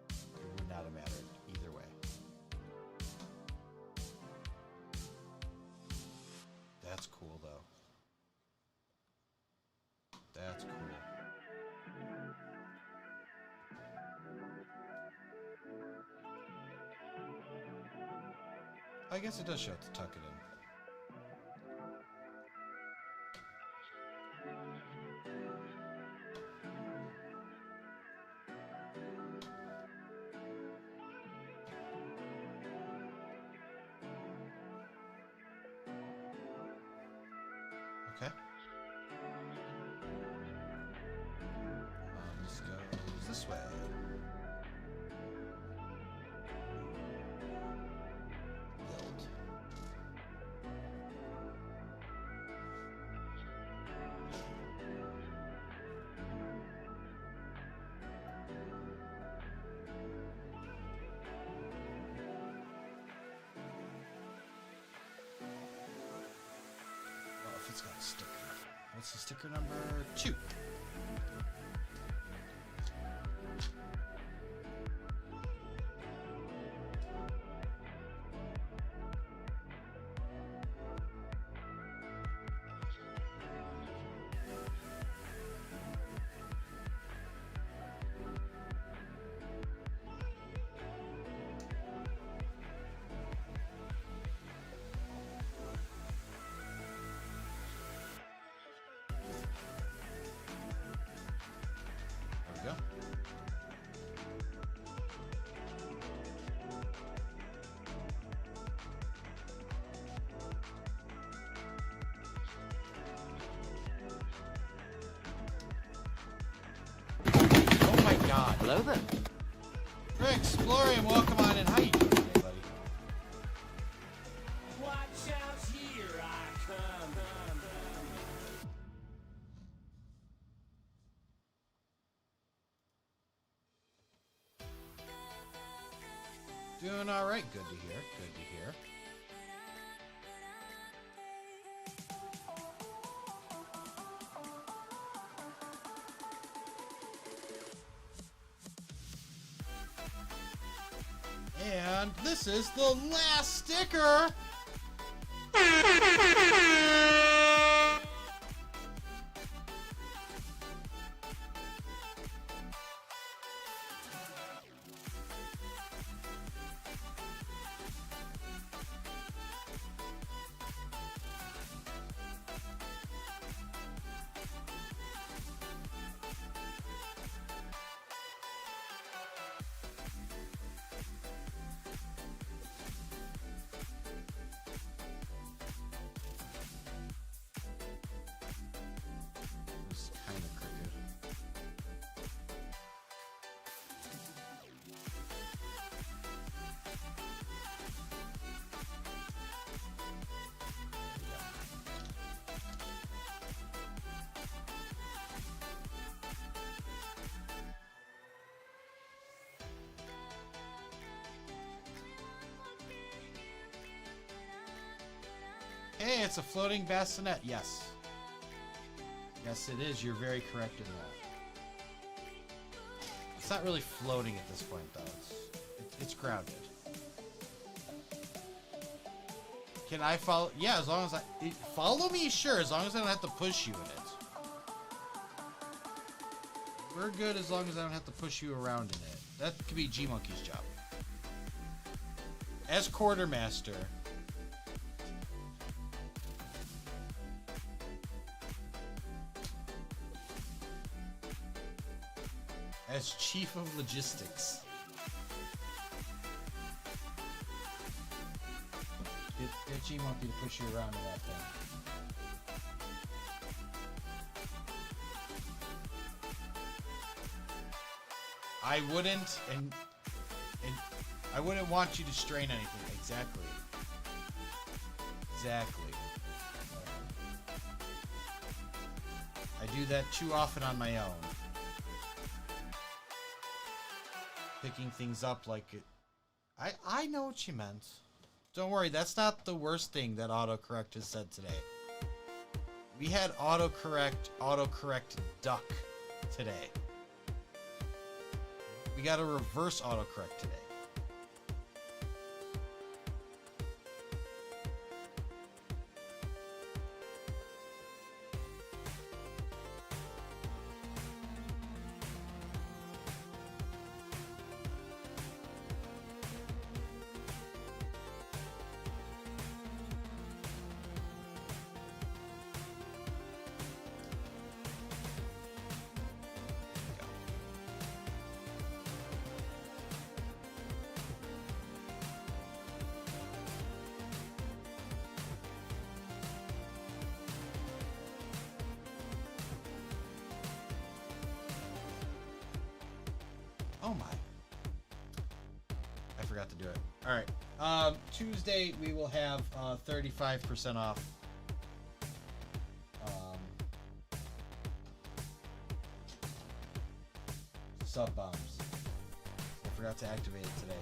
It would not have mattered either way. That's cool though. That's cool. I guess it does show to tuck it in. Okay. This goes this way. It's got a sticker. What's the sticker number 2? There we go. Oh my god. Hello there. Rick, Explorium, welcome on in. How you doing today, buddy? Watch out, here I come. Doing all right. Good to hear. Good to hear. And this is the last sticker. Hey, it's a floating bassinet. Yes. Yes, it is. You're very correct in that. It's not really floating at this point, though. It's grounded. Can I follow? Yeah, as long as follow me, sure. As long as I don't have to push you in it. We're good as long as I don't have to push you around in it. That could be G-Monkey's job. As quartermaster. As chief of logistics. Get G-Monkey to push you around to that thing. I wouldn't, and I wouldn't want you to strain anything. Exactly. Exactly. I do that too often on my own. Picking things up like it. I know what you meant. Don't worry, that's not the worst thing that autocorrect has said today. We had autocorrect duck today. We got a reverse autocorrect today. Oh my. I forgot to do it. Alright. Tuesday we will have 35% off. Sub bombs. I forgot to activate it today.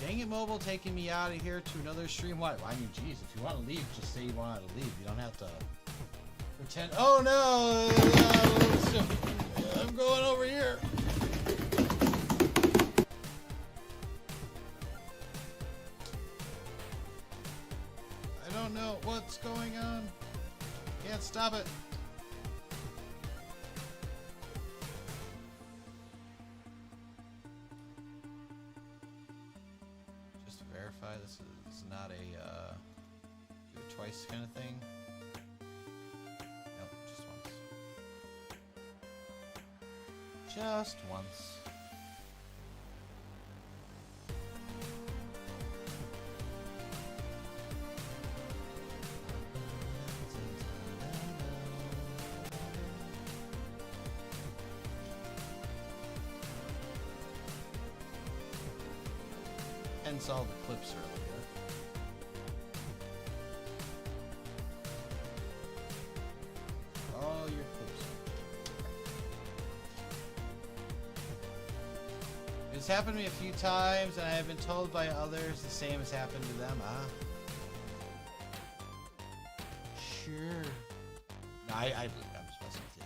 Dang it, mobile, taking me out of here to another stream. What? I mean, geez, if you want to leave, just say you want to leave. You don't have to pretend. Oh no! I'm going over here. I don't know what's going on. Can't stop it. Just to verify, this is not a do it twice kind of thing. Nope, just once. Just once. Hence all the clips earlier. All your clips. This happened to me a few times, and I have been told by others the same has happened to them. Sure. No, I believe it. I'm just messing with you.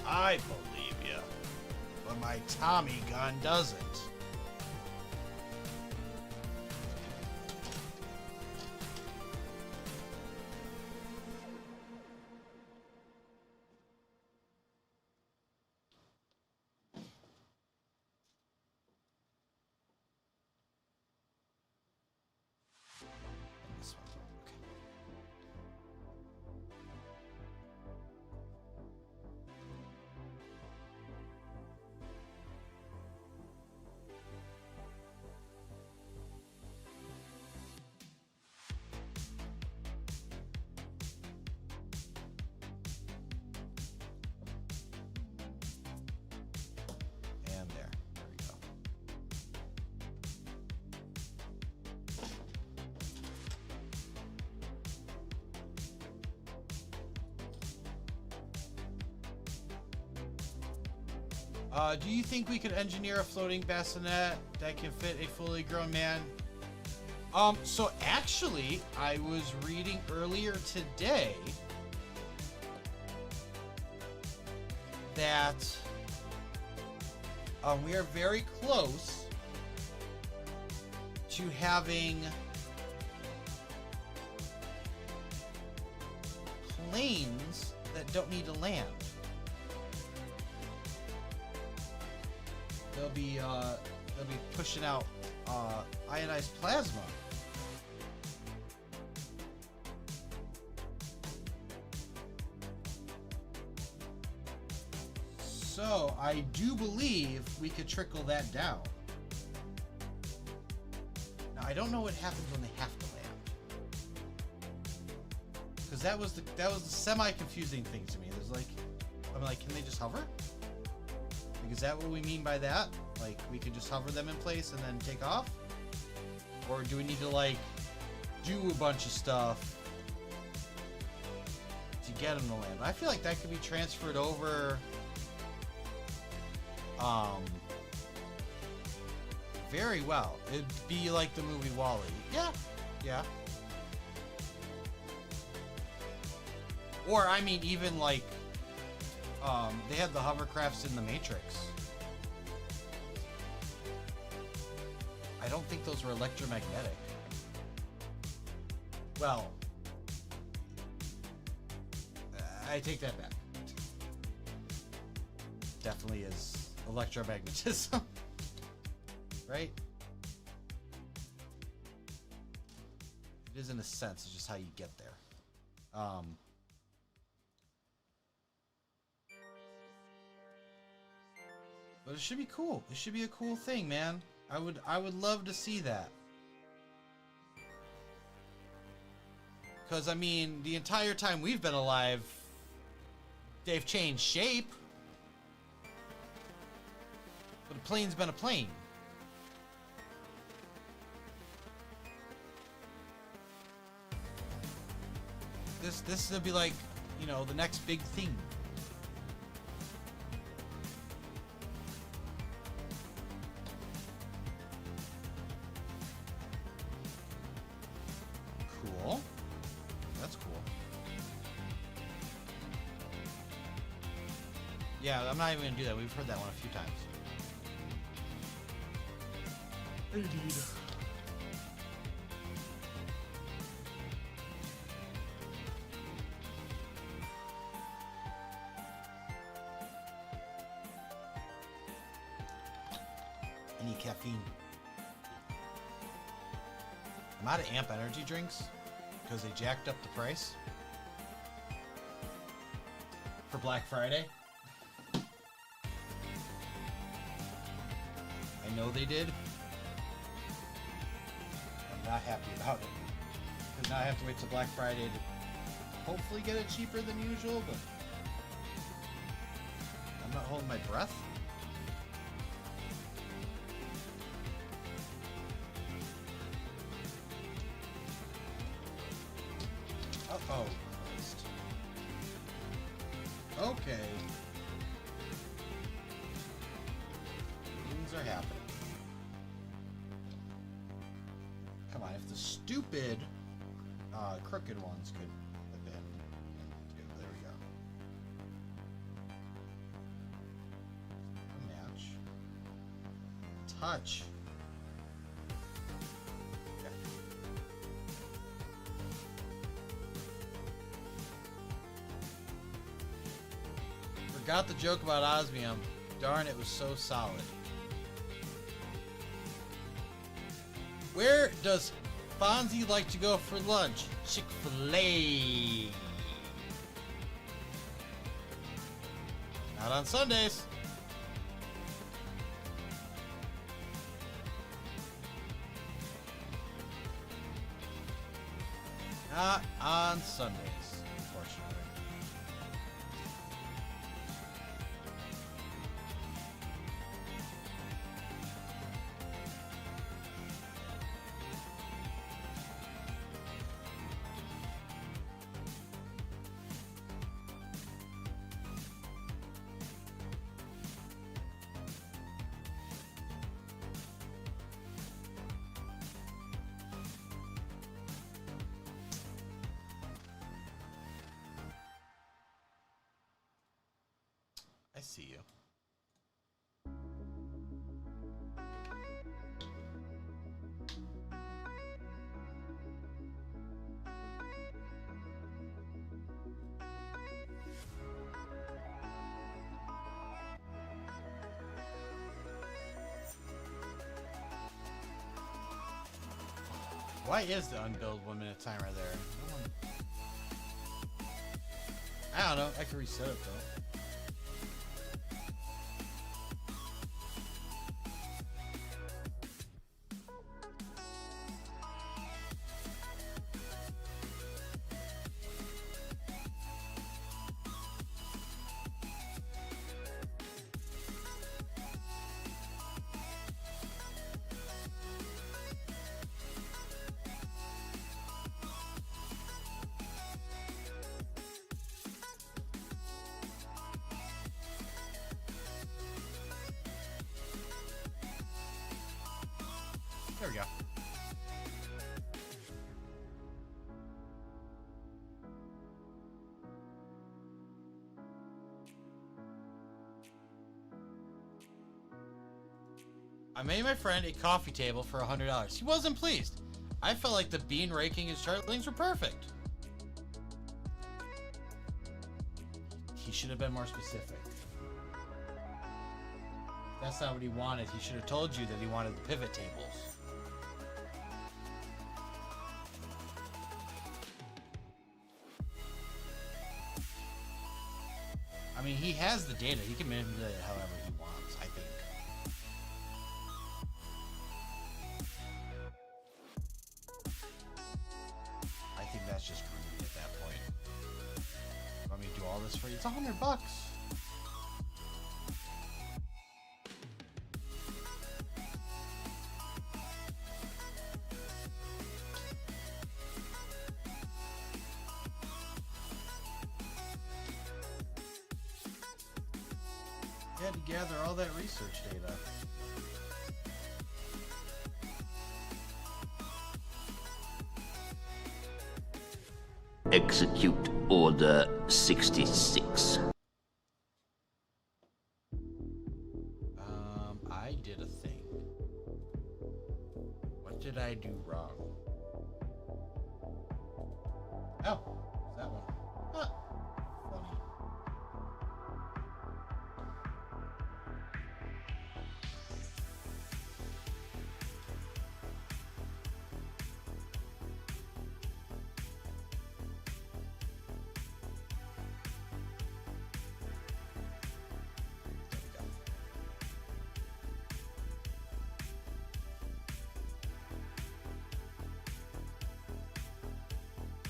I believe you, but my Tommy gun doesn't. This one. Okay. And there. There we go. Do you think we could engineer a floating bassinet that can fit a fully grown man? So actually, I was reading earlier today that we are very close to having planes that don't need to land. They'll be pushing out ionized plasma. So I do believe we could trickle that down. Now I don't know what happens when they have to land, because that was the semi-confusing thing to me. There's like, I'm like, can they just hover? Like, is that what we mean by that? Like, we could just hover them in place and then take off? Or do we need to, like, do a bunch of stuff to get them to land? I feel like that could be transferred over very well. It'd be like the movie WALL-E. Yeah. Or, I mean, even like, they had the hovercrafts in the Matrix. I don't think those were electromagnetic. Well, I take that back. Definitely is electromagnetism. Right? It is in a sense, it's just how you get there. But it should be cool. It should be a cool thing, man. I would love to see that. Because, I mean, the entire time we've been alive, they've changed shape. But a plane's been a plane. This would be like, you know, the next big thing. Cool. That's cool. Yeah, I'm not even gonna do that. We've heard that one a few times. Indeed. Any caffeine? I'm out of Amp energy drinks because they jacked up the price for Black Friday. I know they did. I'm not happy about it because now I have to wait till Black Friday to hopefully get it cheaper than usual, but I'm not holding my breath. Oh, Christ. Okay. Things are happening. Come on, if the stupid, crooked ones could have been. There we go. Match. Touch. Okay. Forgot the joke about osmium. Darn, it was so solid. Where does Fonzie like to go for lunch? Chick-fil-A. Not on Sundays. Not on Sundays, unfortunately. I see you. Why is the unbuild 1 minute timer there? I don't know. I can reset it though. There we go. I made my friend a coffee table for $100. He wasn't pleased. I felt like the bean raking and chartlings were perfect. He should have been more specific. That's not what he wanted. He should have told you that he wanted the pivot tables. I mean, he has the data. He can manipulate it however he wants, I think. I think that's just greedy at that point. Want me to do all this for you? It's $100. Had to gather all that research data. Execute Order 66. I did a thing. What did I do wrong? Oh, that one. Huh. Funny.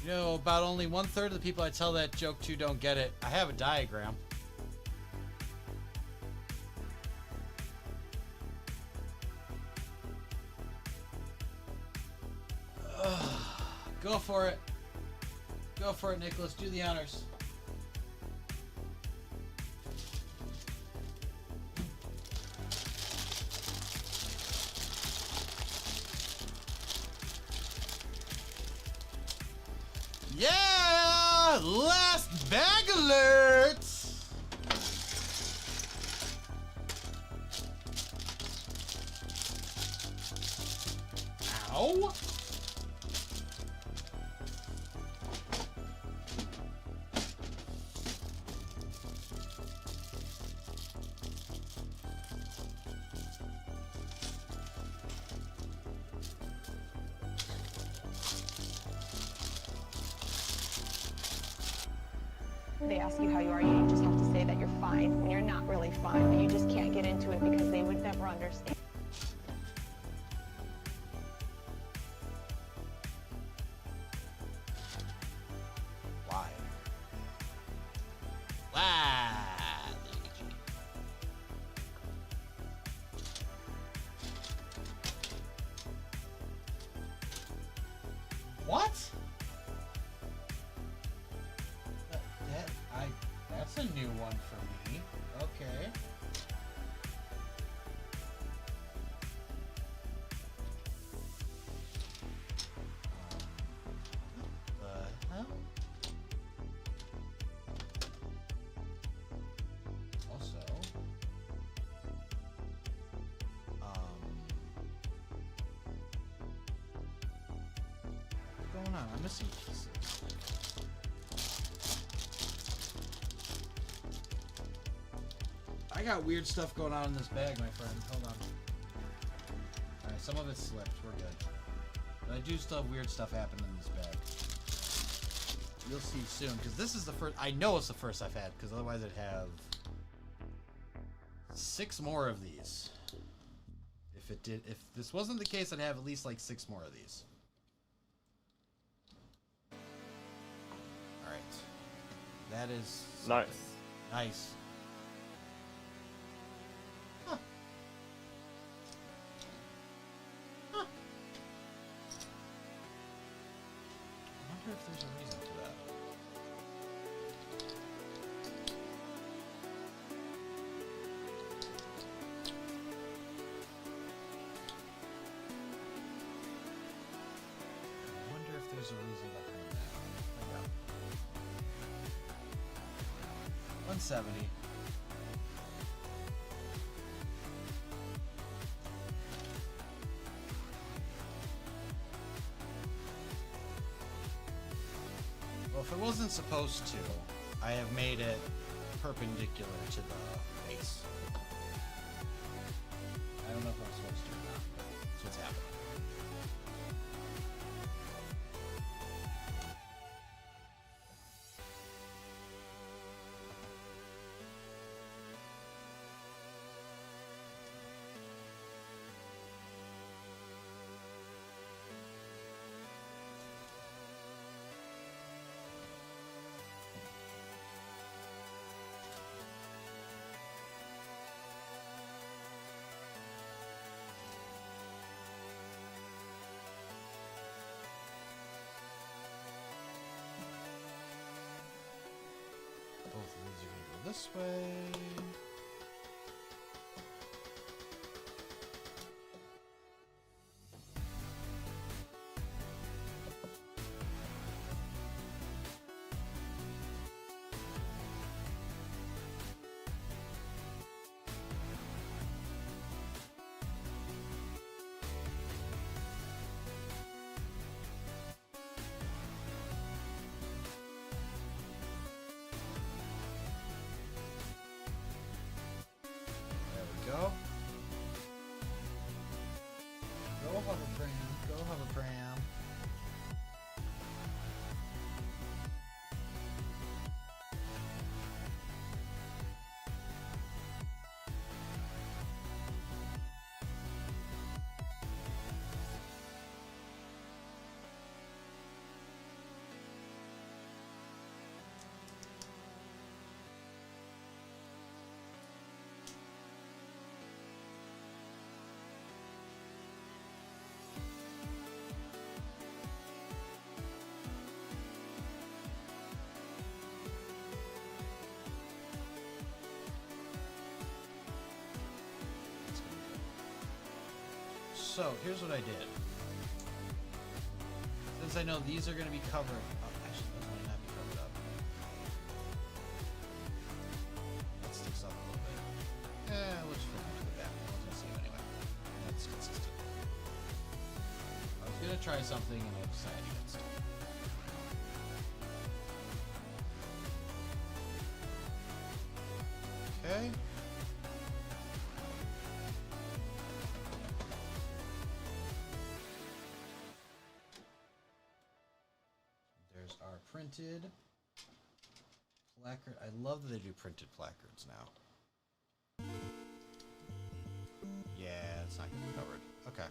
You know, about only 1/3 of the people I tell that joke to don't get it. I have a diagram. Go for it. Go for it, Nicholas. Do the honors. Yeah! Last bag alert! Ow! They ask you how you are, you just have to say that you're fine when you're not really fine, but you just can't get into it because they would never understand. Why? Why? What? That's a new one for me. Okay. The hell? Also, what's going on? I'm missing pieces. I got weird stuff going on in this bag, my friend. Hold on. Alright, some of it slipped. We're good. But I do still have weird stuff happening in this bag. You'll see soon, because this is the first... I know it's the first I've had, because otherwise I'd have 6 more of these. If this wasn't the case, I'd have at least like 6 more of these. Alright. That is... Nice. Nice. I wonder if there's a reason for that. I wonder if there's a reason behind that. I know. 170. Well, if it wasn't supposed to, I have made it perpendicular to the base. I don't know if I'm supposed to or not, but that's what's happening. Both of these are going to go this way. So here's what I did. Since I know these are going to be covered. Oh, actually, those might not be covered up. That sticks up a little bit. We'll just put them to the back. We'll see them anyway. That's consistent. I was going to try something and I decided against it. Okay. There's our printed placard. I love that they do printed placards now. Yeah, it's not going to be covered. Okay.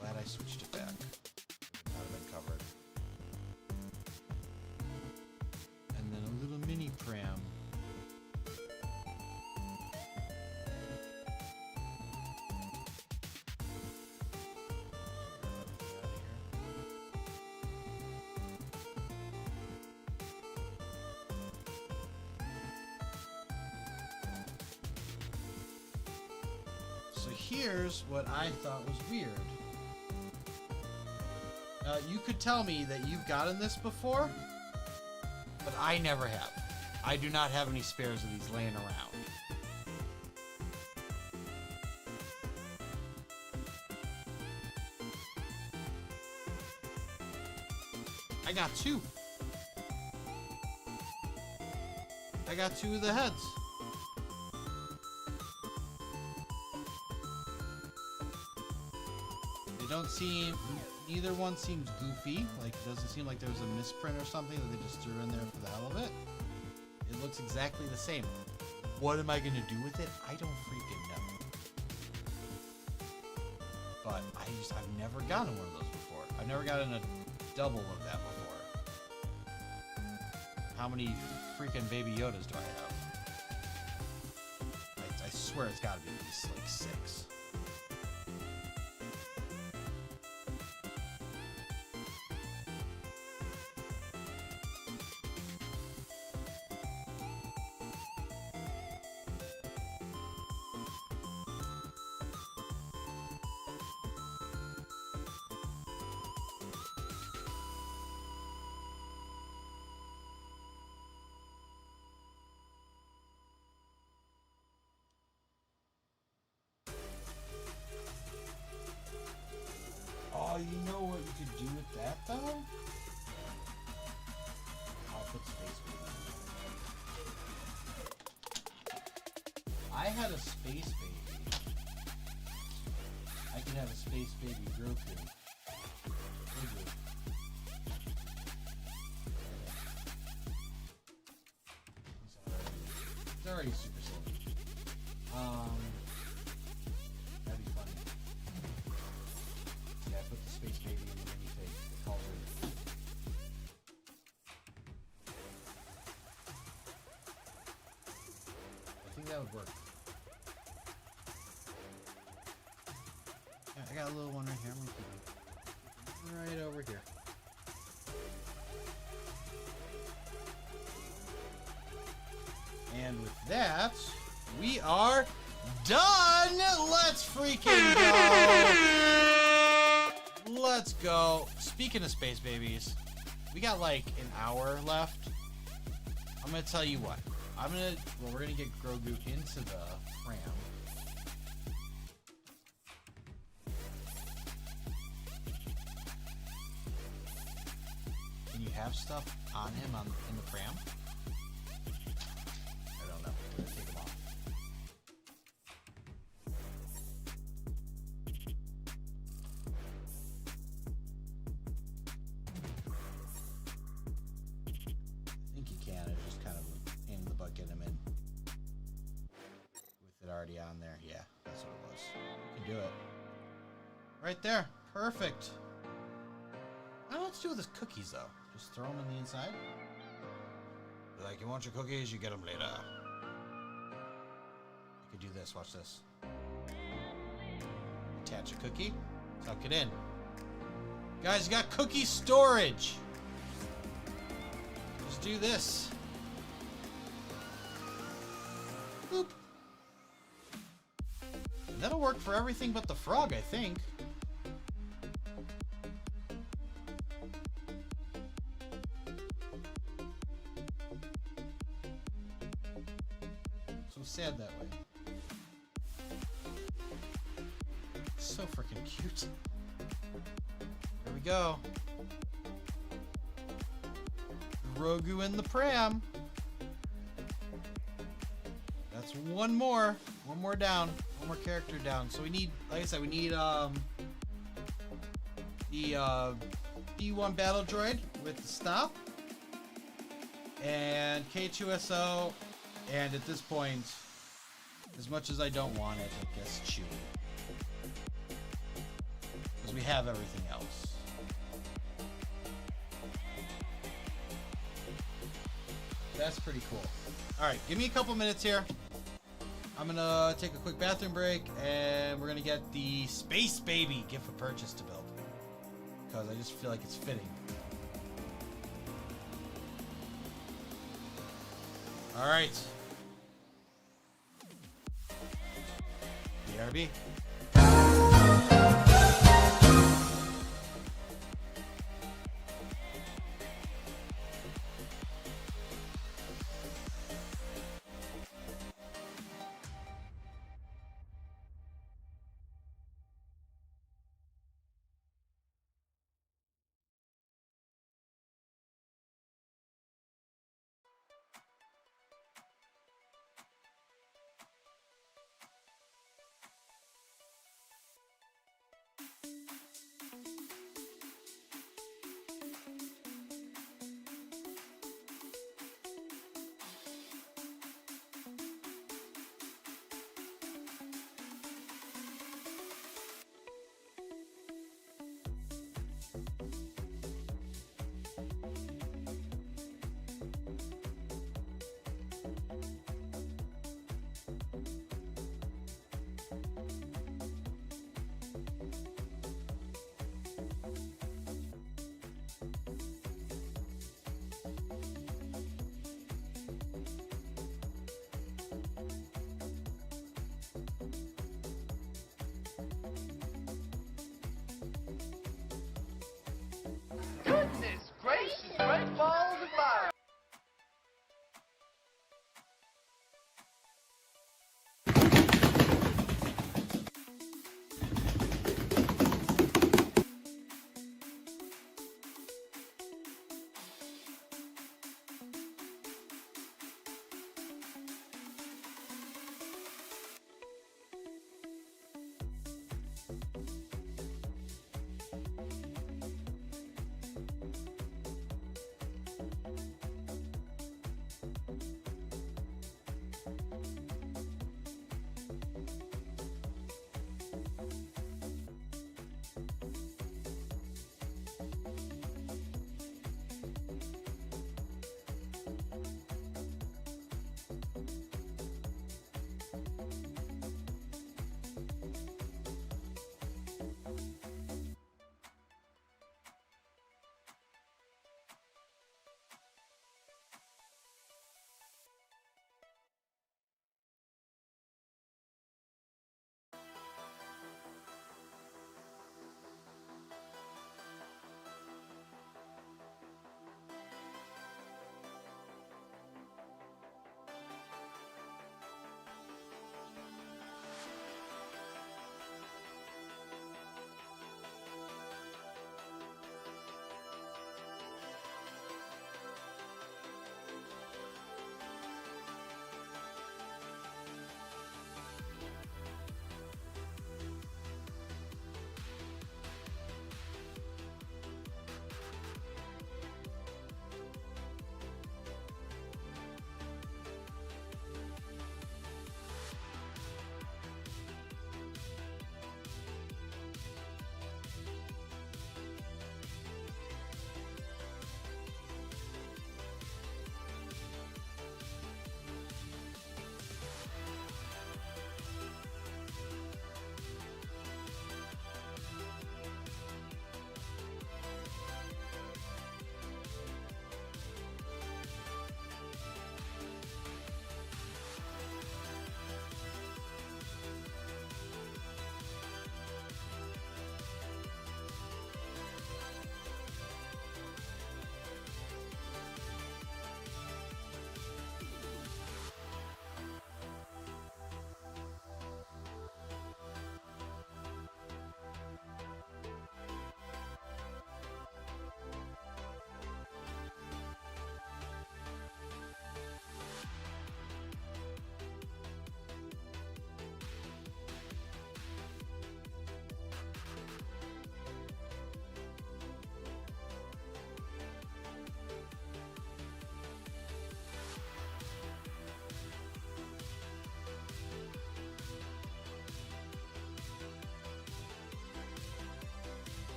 Glad I switched it back. It would not have been covered. And then a little mini pram. So here's what I thought was weird. You could tell me that you've gotten this before, but I never have. I do not have any spares of these laying around. I got two. I got two of the heads. They don't seem... Neither one seems goofy. Like, it doesn't seem like there was a misprint or something that they just threw in there for the hell of it. It looks exactly the same. What am I going to do with it? I don't freaking know. But I've never gotten one of those before. I've never gotten a double of that before. How many freaking Baby Yodas do I have? I swear it's got to be at least like 6. Oh, you know what you could do with that, though? I'll put Space Baby. I had a Space Baby. I could have a Space Baby Grogu. It's already super silly. That'd be funny. Yeah, I put the Space Baby in the minifig. They call it. I think that would work. Yeah, I got a little one right here. I'm gonna keep it right over here. And with that, we are done! Let's freaking go! Let's go. Speaking of Space Babies, we got like an hour left. I'm gonna tell you what. We're gonna get Grogu into the pram. Can you have stuff on him in the pram? I don't know. We're gonna take him off. I think you can. It's just kind of a pain in the butt getting him in. With it already on there. Yeah, that's what it was. You can do it. Right there. Perfect. I don't know what to do with his cookies, though. Just throw them in the inside? Like, you want your cookies, you get them later. You could do this. Watch this. Attach a cookie. Tuck it in. Guys, you got cookie storage. Just do this. And that'll work for everything but the frog, I think. So sad that way. So freaking cute. There we go. Grogu in the pram. That's one more down, one more character down. So we need, like I said, we need the D1 battle droid with the stop and K2SO, and at this point, as much as I don't want it, I guess Chewie, because we have everything else. That's pretty cool. Alright, give me a couple minutes here. I'm gonna take a quick bathroom break, and we're gonna get the Space Baby gift for purchase to build. Because I just feel like it's fitting. Alright. BRB.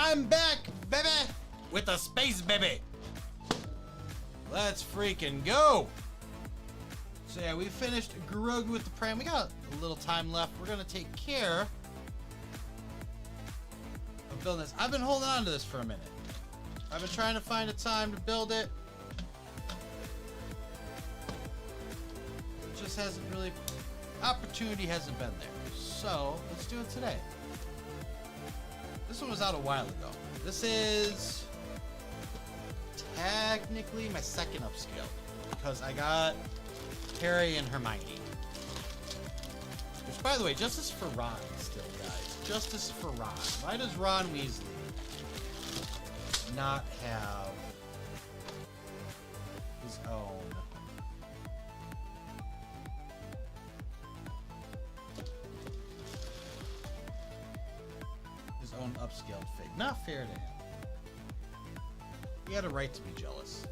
I'm back, baby, with a space baby. Let's freaking go. So yeah, we finished Grogu with the pram. We got a little time left. We're gonna take care of building this. I've been holding on to this for a minute. I've been trying to find a time to build it. It just hasn't really, opportunity hasn't been there. So let's do it today. This one was out a while ago. This is technically my second upscale because I got Harry and Hermione. Which, by the way, justice for Ron still, guys. Justice for Ron. Why does Ron Weasley not have his own? His own upscaled fig. Not fair to him. He had a right to be jealous.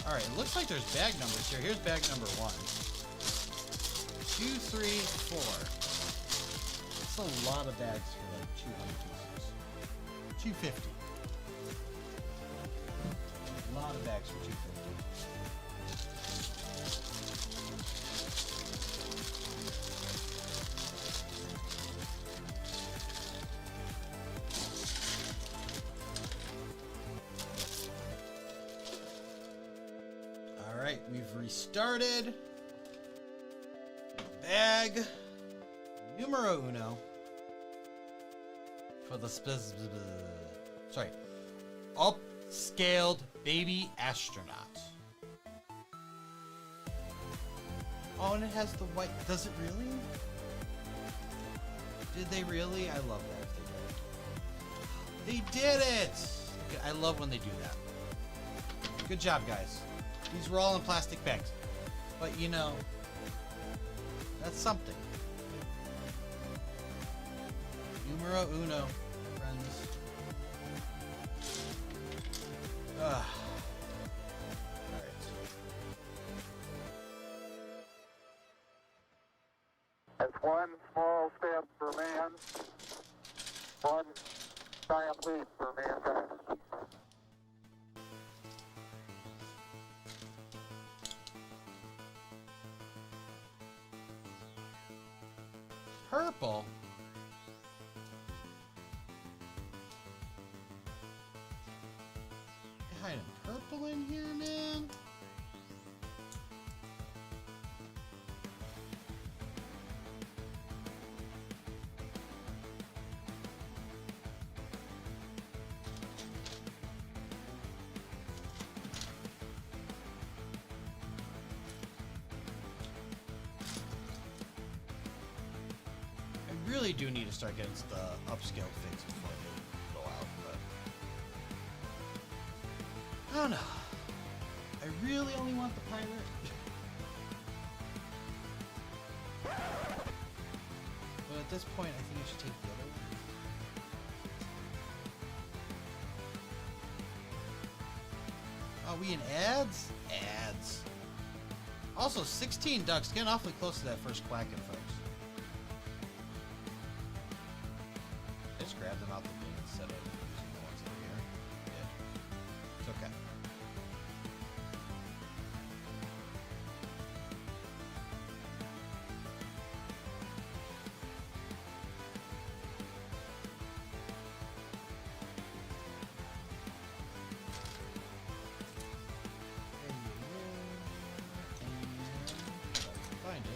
Alright, it looks like there's bag numbers here. Here's bag number 1. 2, 3, 4. That's a lot of bags for like 200 pieces. 250. A lot of bags for 250. Alright, we've restarted. Bag numero uno for the upscaled baby astronaut. Oh, and it has the white. Does it really? Did they really? I love that if they did. They did it! I love when they do that. Good job, guys. These were all in plastic bags. But you know, that's something. Numero uno, friends. Alright. It's one small step for man, one giant leap for mankind. Purple? They hiding purple in here, man? I really do need to start getting the upscale things before they go out, but I don't know. I really only want the pirate. But at this point, I think I should take the other one. Are we in ads? Ads. Also, 16 ducks. Getting awfully close to that first quacking, folks. Just grab them out the bin instead of using the ones over here. Yeah. It's okay. Find it.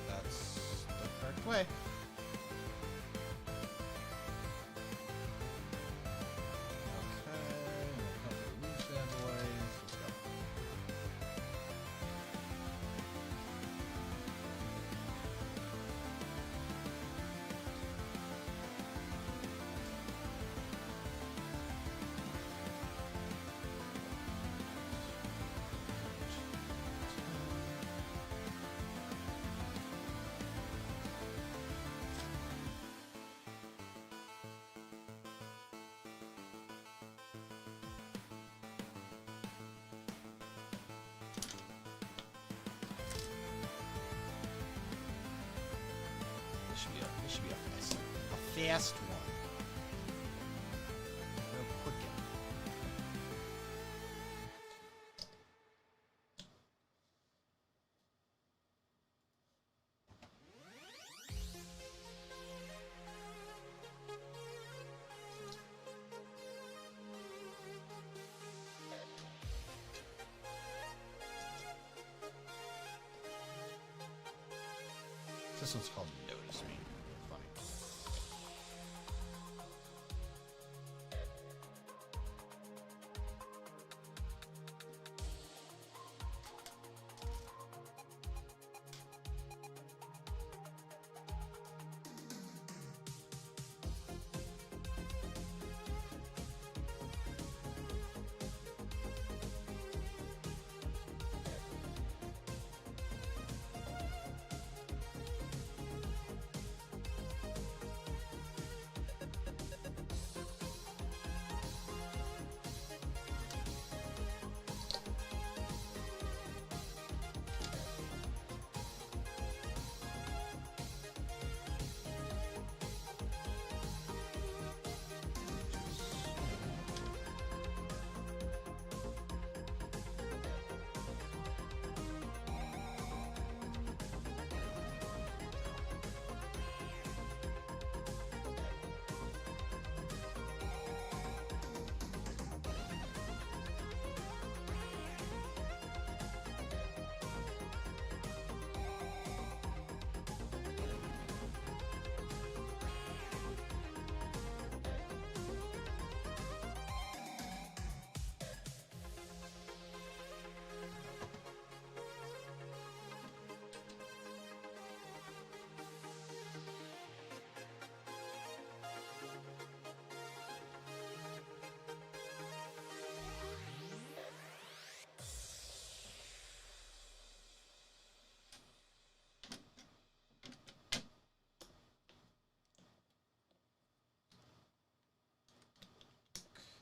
That's the correct way. fast one. Real quick. This one's called Notice Me. Funny.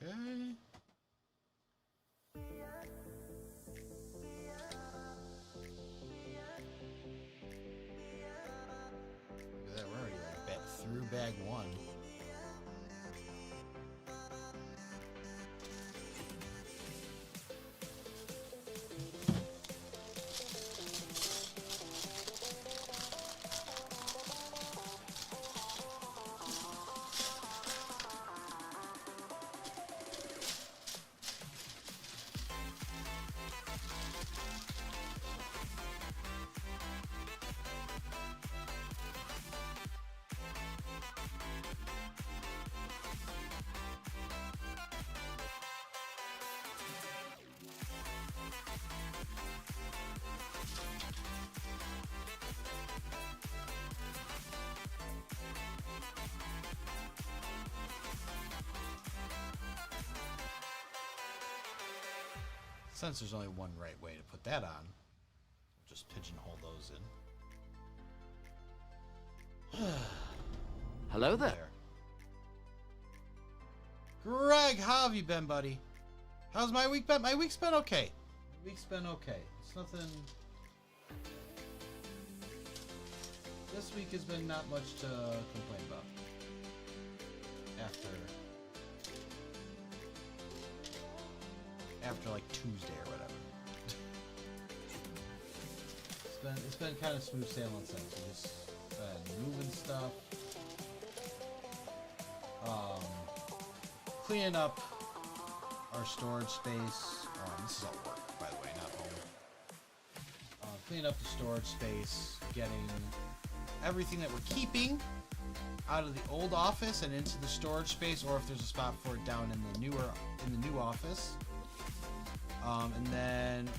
Okay. Look at that, we're already like through bag one. Since there's only one right way to put that on, we'll just pigeonhole those in. Hello there. Greg, how have you been, buddy? How's my week been? My week's been okay. My week's been okay. It's nothing... This week has been not much to complain about. After like Tuesday or whatever. It's been kind of smooth sailing since. We just moving stuff. Cleaning up our storage space. This is all work, by the way, not home. Cleaning up the storage space, getting everything that we're keeping out of the old office and into the storage space, or if there's a spot for it down in the new office. And then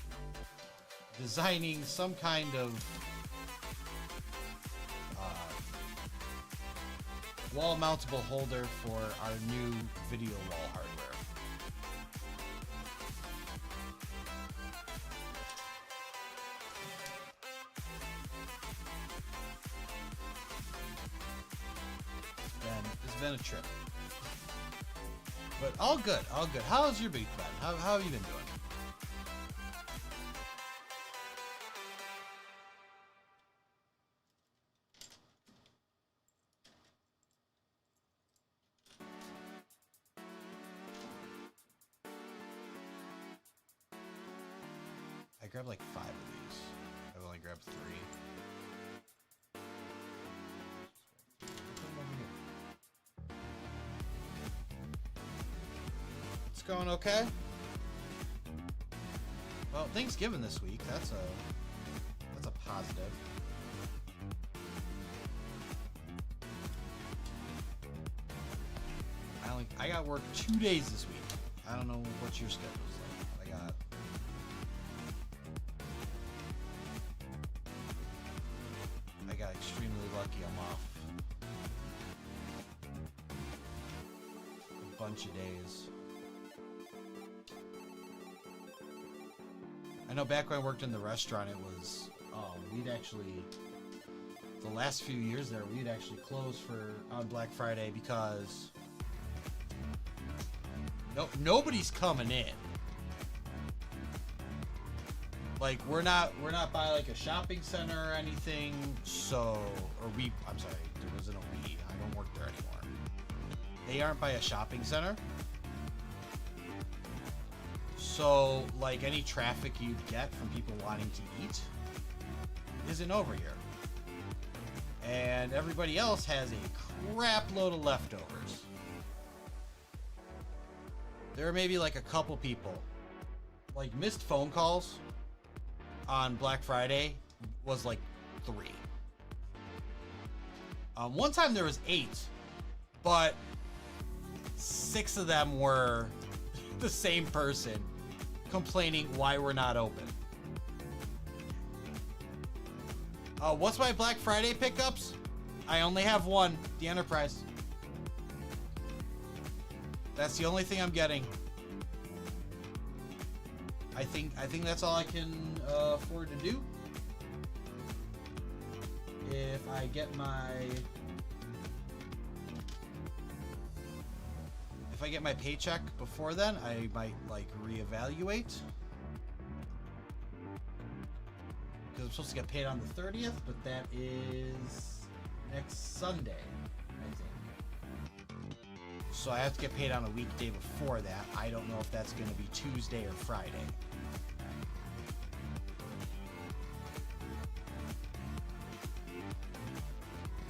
designing some kind of wall mountable holder for our new video wall hardware. It's been a trip. But all good, all good. How's your week been? How have you been doing? grabbed like 5 of these. I've only grabbed 3. It's going okay. Well, Thanksgiving this week. That's a positive. I got work 2 days this week. I don't know what your schedule's like. I got extremely lucky. I'm off a bunch of days. I know back when I worked in the restaurant, it was we'd actually the last few years there we'd actually close on Black Friday because nobody's coming in. Like we're not by like a shopping center or anything. I'm sorry, there wasn't a we. I don't work there anymore. They aren't by a shopping center. So like any traffic you'd get from people wanting to eat isn't over here. And everybody else has a crap load of leftovers. There are maybe like a couple people. Like missed phone calls on Black Friday was like 3. One time there was 8, but 6 of them were the same person complaining why we're not open. What's my Black Friday pickups? I only have one, the Enterprise. That's the only thing I'm getting. I think that's all I can afford to do. If I get my paycheck before then, I might like reevaluate. Because I'm supposed to get paid on the 30th, but that is next Sunday, I think. So I have to get paid on a weekday before that. I don't know if that's going to be Tuesday or Friday.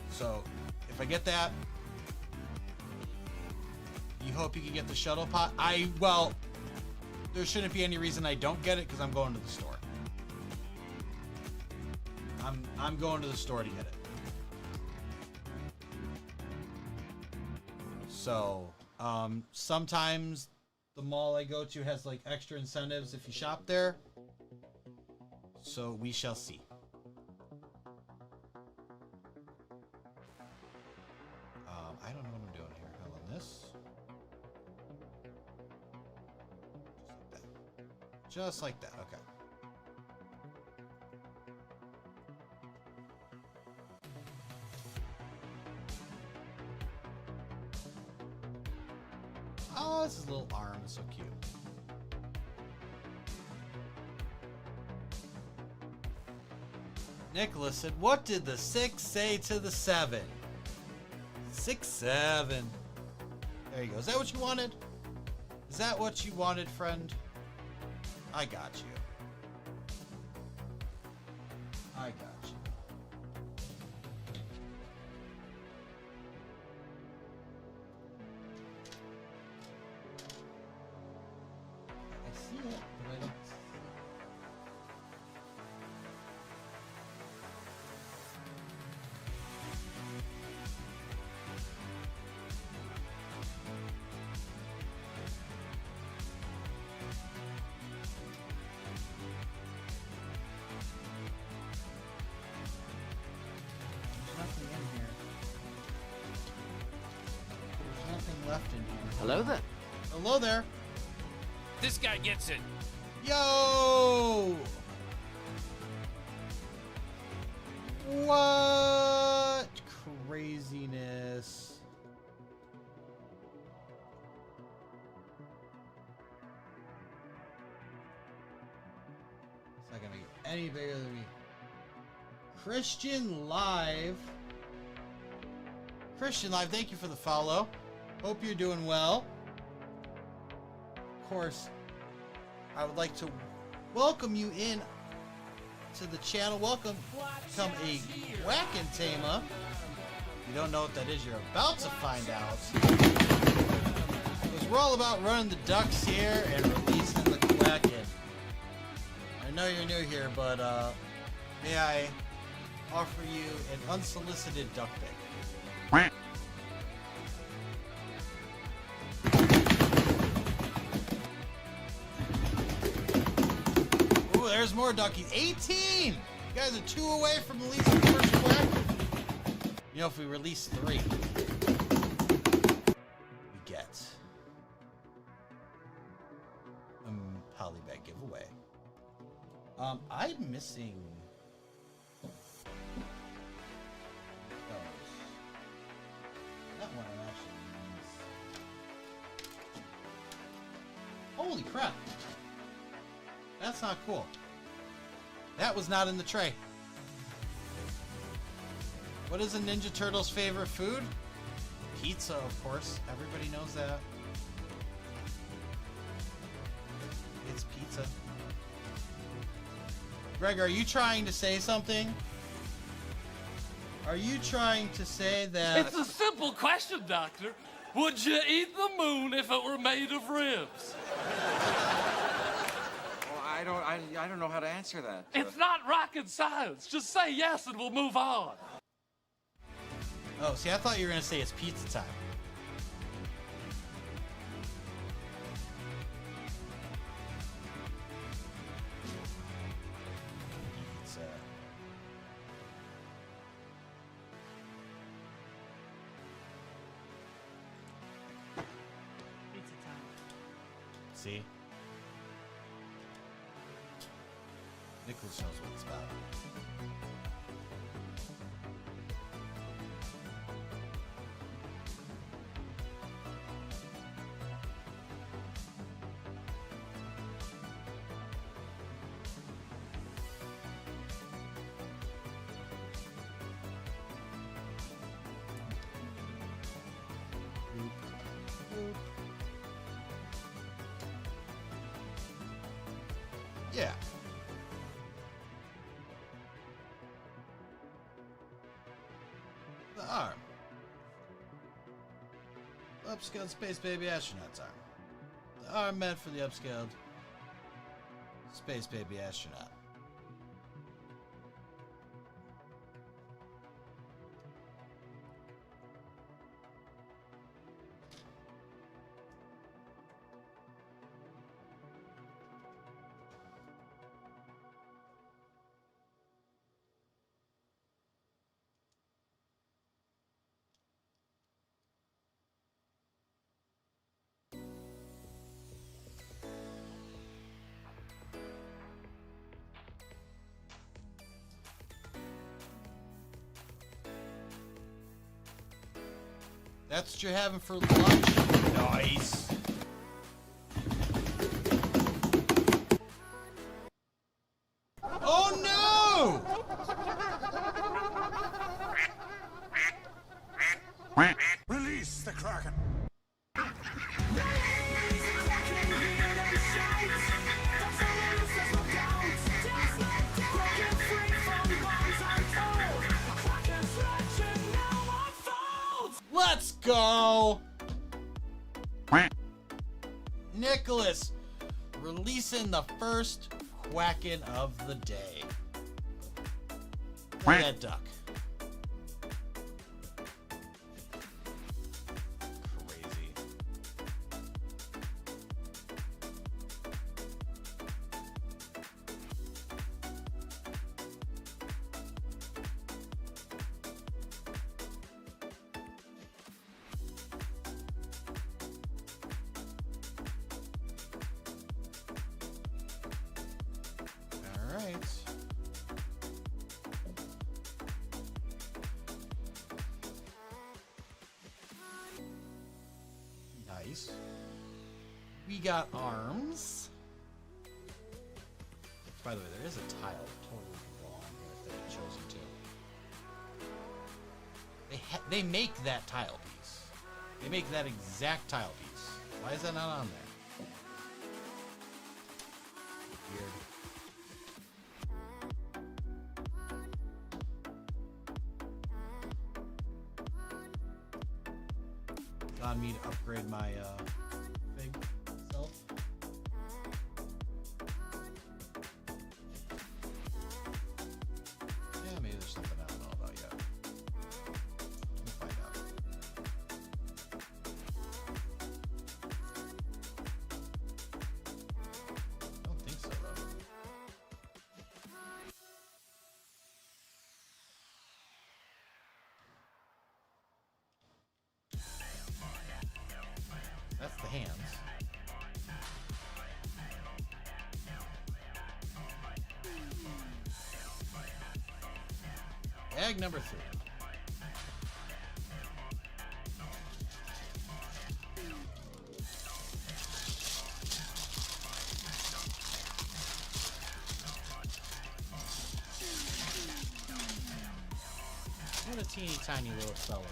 So if I get that, you hope you can get the shuttle pot. Well, there shouldn't be any reason I don't get it because I'm going to the store. I'm going to the store to get it. So, sometimes the mall I go to has like extra incentives if you shop there. So we shall see. I don't know what I'm doing here. Hold on, this. Just like that. Okay. Oh, this is a little arm. It's so cute. Nicholas said, what did the 6 say to the 7? 6, 7. There you go. Is that what you wanted? Is that what you wanted, friend? I got you. I got you. I see it, but I don't see it. Left in here. Hello there. Hello there. This guy gets it. Yo! What craziness. It's not gonna get any bigger than me. Christian Live. Christian Live, thank you for the follow. Hope you're doing well. Of course, I would like to welcome you in to the channel. Welcome, become a Whackin' Tama. If you don't know what that is, you're about to find out. Because we're all about running the ducks here and releasing the Quackin'. I know you're new here, but may I offer you an unsolicited duck bait? Ooh, there's more duckies. 18! You guys are 2 away from releasing the first quack. You know, if we release 3, we get a polybag giveaway. I'm missing those. That one I'm actually missing. Holy crap! That's not cool. That was not in the tray. What is a Ninja Turtle's favorite food? Pizza, of course. Everybody knows that. It's pizza. Greg, are you trying to say something? Are you trying to say that... It's a simple question, Doctor. Would you eat the moon if it were made of ribs? I don't know how to answer that. It's not rocket science. Just say yes and we'll move on. Oh, see, I thought you were going to say it's pizza time. Pizza. Pizza time. See? Nicholas knows what it's about. Yeah. The arm. Upscaled Space Baby Astronaut's arm. The arm meant for the upscaled Space Baby Astronaut. That's what you're having for lunch? Nice. Oh no! Release the Kraken. Let's go! Nicholas releasing the first Quackin' of the day. Look at that duck. Crazy. Alright. Nice. We got arms. By the way, there is a tile totally wrong here if they had chosen to. They make that tile piece. They make that exact tile piece. Why is that not on there? Weird. allowing me to upgrade my big self. Yeah, maybe there's something I don't know about yet. We'll find out. I don't think so, though. That's the hands. Egg number 3. What a teeny tiny little fellow.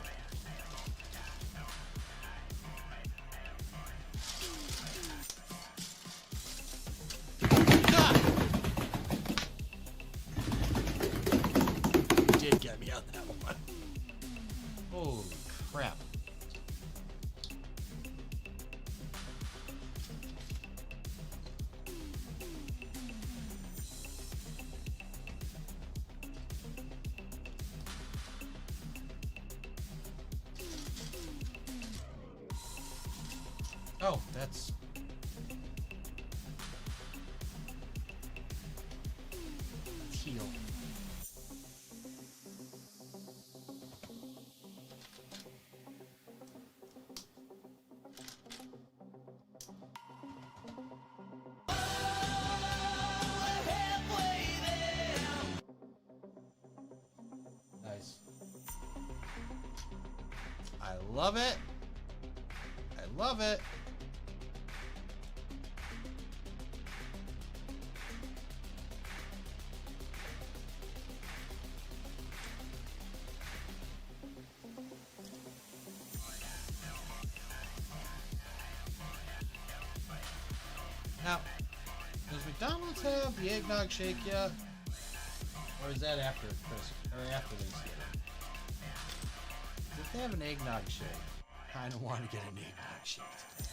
Did get me on that one. Holy crap. Oh, that's... teal. Nice. I love it. I love it. Now, does McDonald's have the eggnog shake yet? Or is that after Christmas? Or after Thanksgiving? If they have an eggnog shake, I kind of want to get an eggnog shake today.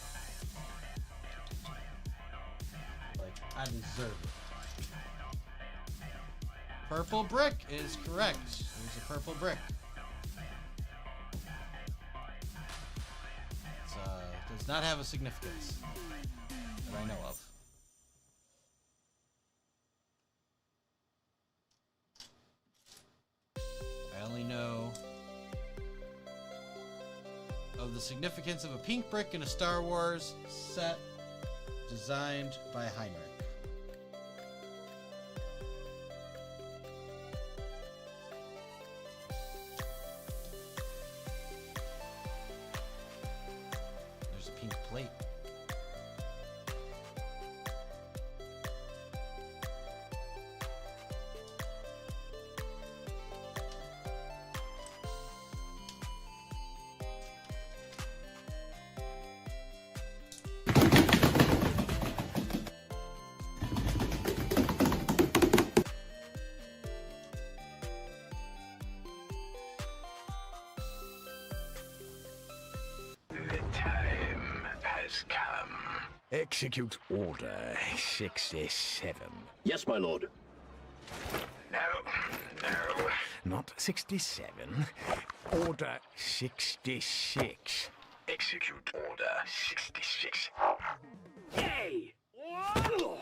Like, I deserve it. Purple brick is correct. There's a purple brick. It does not have a significance that I know of. I only know of the significance of a pink brick in a Star Wars set designed by Heinrich. There's a pink plate. Execute Order 67. Yes, my lord. No, not 67. Order 66. Execute Order 66. Hey! Oh.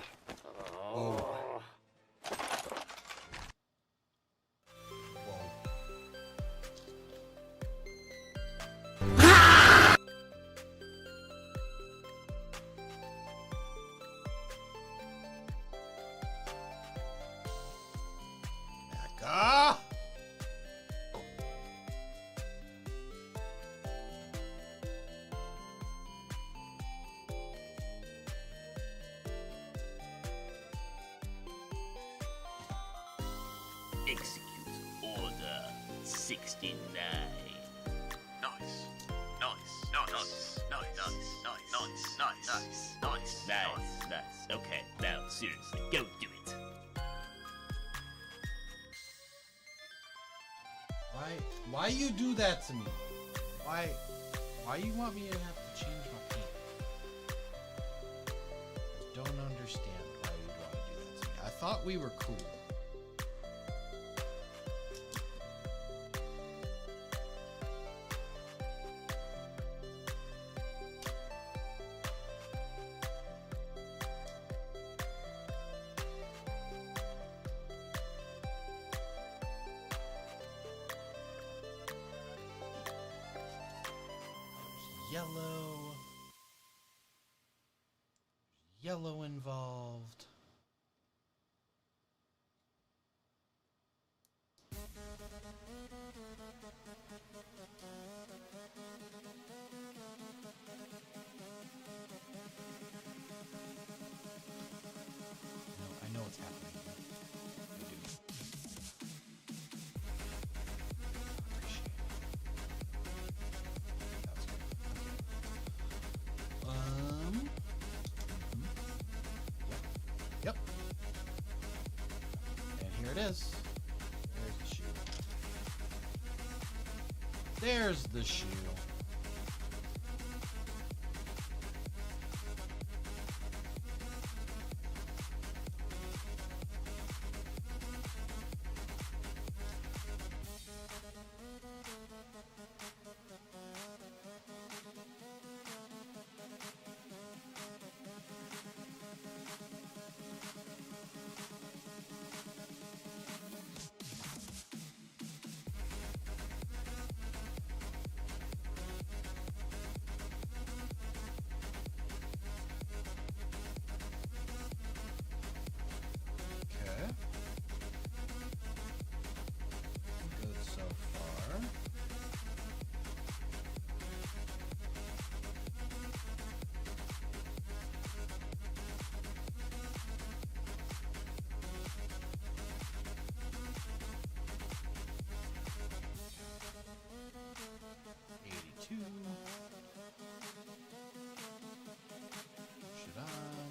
Execute Order 69. Nice. Okay, now seriously, go do it. Why you do that to me? Why Why you want me to have to change my paint? I don't understand why you want to do that to me. I thought we were cool. Yellow involved. No, I know what's happening. I do. Yep. And here it is. There's the shoe. There's the shoe. Good so far. Should on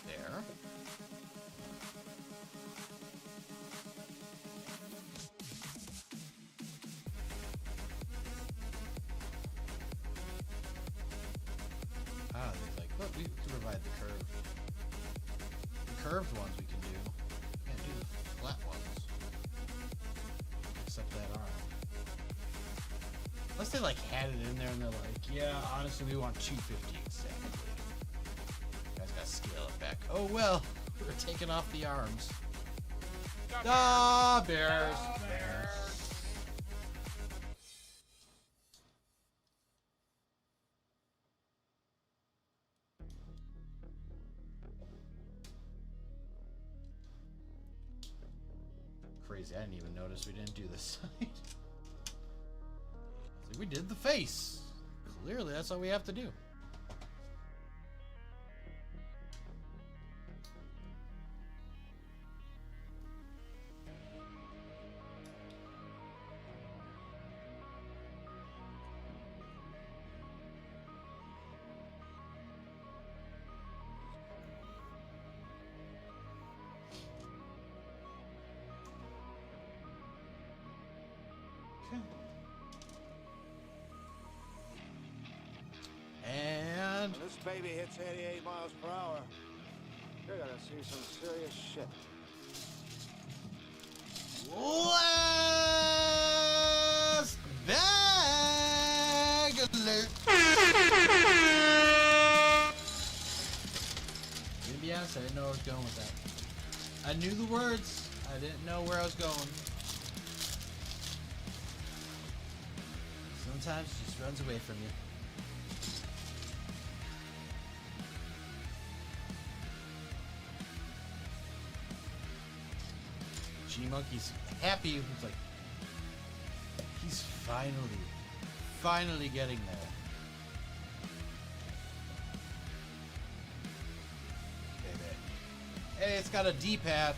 there. Ah, they're like, look, we can provide the curve. The curved ones we can do. Can't do the flat ones. Except that arm. Unless they like had it in there and they're like, yeah, honestly, we want 250 exactly. You guys gotta scale it back. Oh well, we're taking off the arms. Ah, bears. Bears. Crazy, I didn't even notice we didn't do this side. So we did the face. Clearly, that's all we have to do. And when this baby hits 88 miles per hour, you're gonna see some serious shit. last bag alert. To be honest, I didn't know where I was going with that. I knew the words. I didn't know where I was going. Sometimes it just runs away from you. G-Monkey's happy. He's like, he's finally getting there. Hey, it's got a D-pad.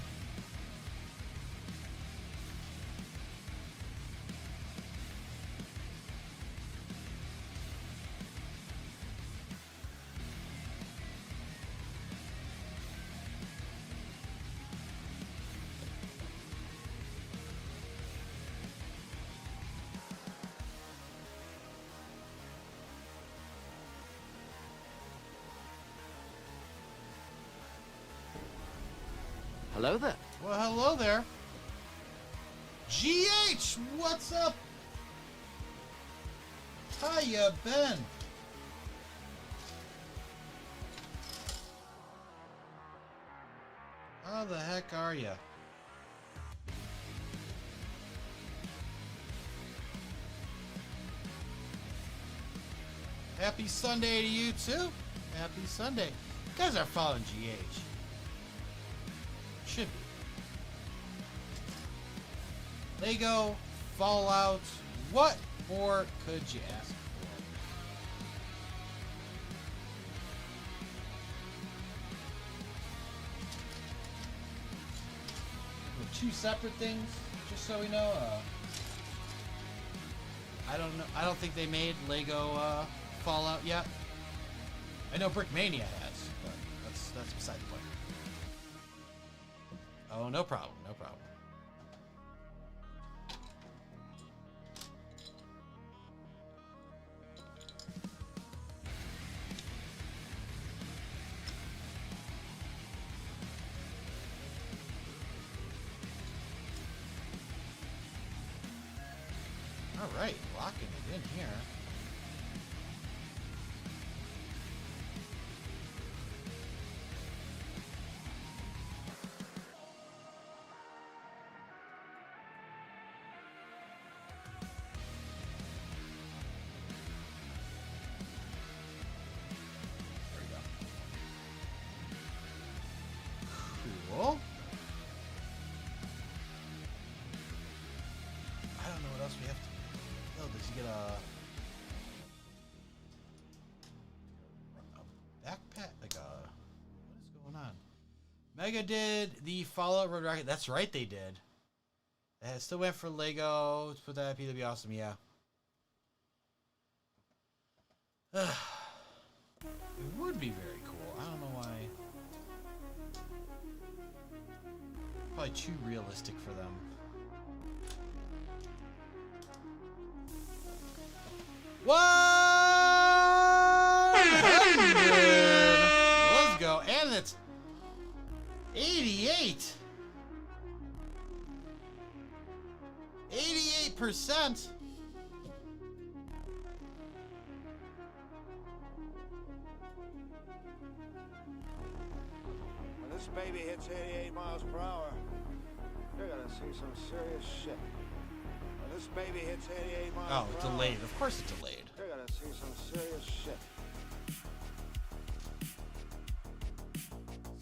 Hello there. Well, hello there. GH, what's up? How ya been? How the heck are ya? Happy Sunday to you too. Happy Sunday. You guys are following GH. Should be. Lego, Fallout. What more could you ask for? Two separate things, just so we know. I don't know. I don't think they made Lego Fallout yet. I know Brickmania has, but that's beside the point. Oh, no problem, no problem. All right, locking it in here. Cool. I don't know what else we have to. Oh, does he get a backpack? Like a, what is going on? Mega did the Fallout Road Rocket. That's right, they did. It still went for Lego. Let's put that up. That'd be awesome. Yeah. It would be very cool. I don't know why. Probably too realistic for them. What? Let's go. And it's 88. 88%. When this baby hits 88 miles per hour, you're gonna see some serious shit. When this baby hits 88 miles per hour... Oh, delayed. Of course it's delayed. You're gonna see some serious shit.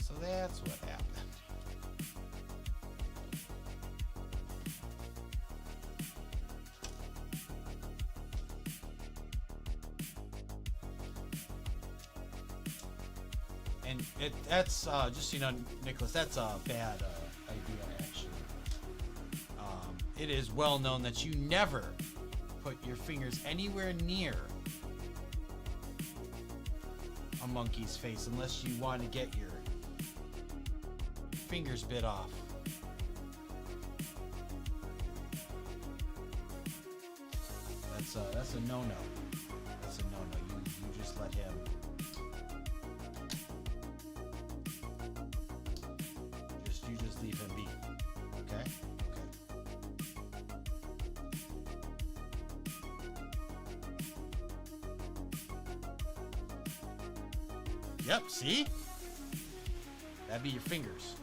So that's what happened. And that's just so you know, Nicholas, that's a bad idea actually. It is well known that you never put your fingers anywhere near a monkey's face unless you want to get your fingers bit off. That's a no-no. That's a no-no. You just let him. You just leave him be. Okay? Yep, see? That'd be your fingers.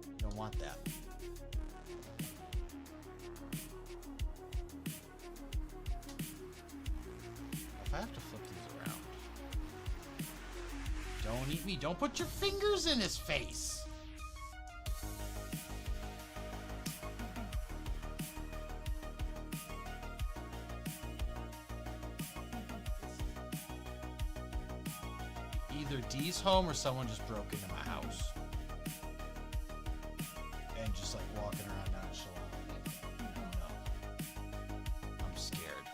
You don't want that. If I have to flip these around. Don't eat me. Don't put your fingers in his face. Either Dee's home or someone just broke into my house. And just like walking around nonchalant. No. I'm scared.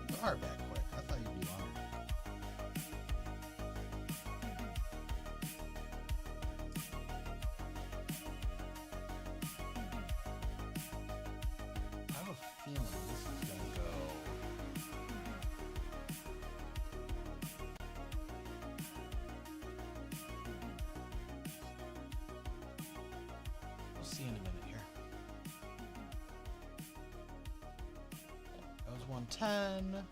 You are back quick. I thought you'd be longer. 10.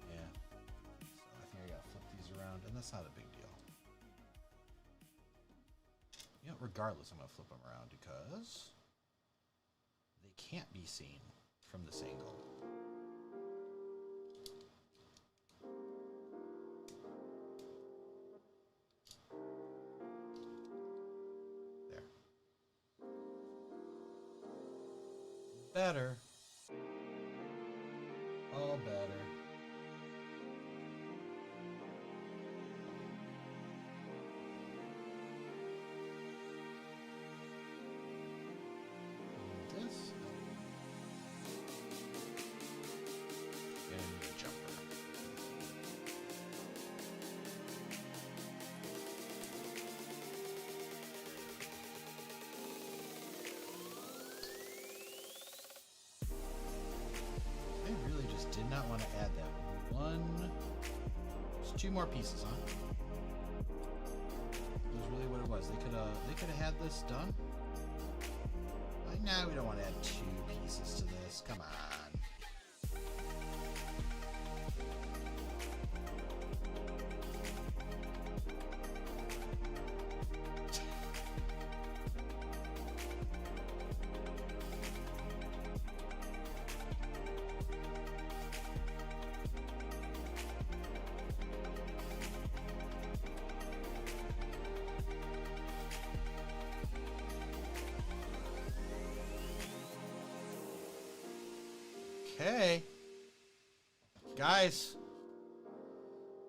Yeah. So I think I gotta flip these around, and that's not a big deal. You know, regardless, I'm gonna flip them around because they can't be seen from this angle. Better. All better. And this. And the jumper. Did not want to add that one. Just 2 more pieces, huh? That was really what it was. They could have had this done. Like, nah, we don't want to add 2 pieces to this. Come on. Okay. Guys.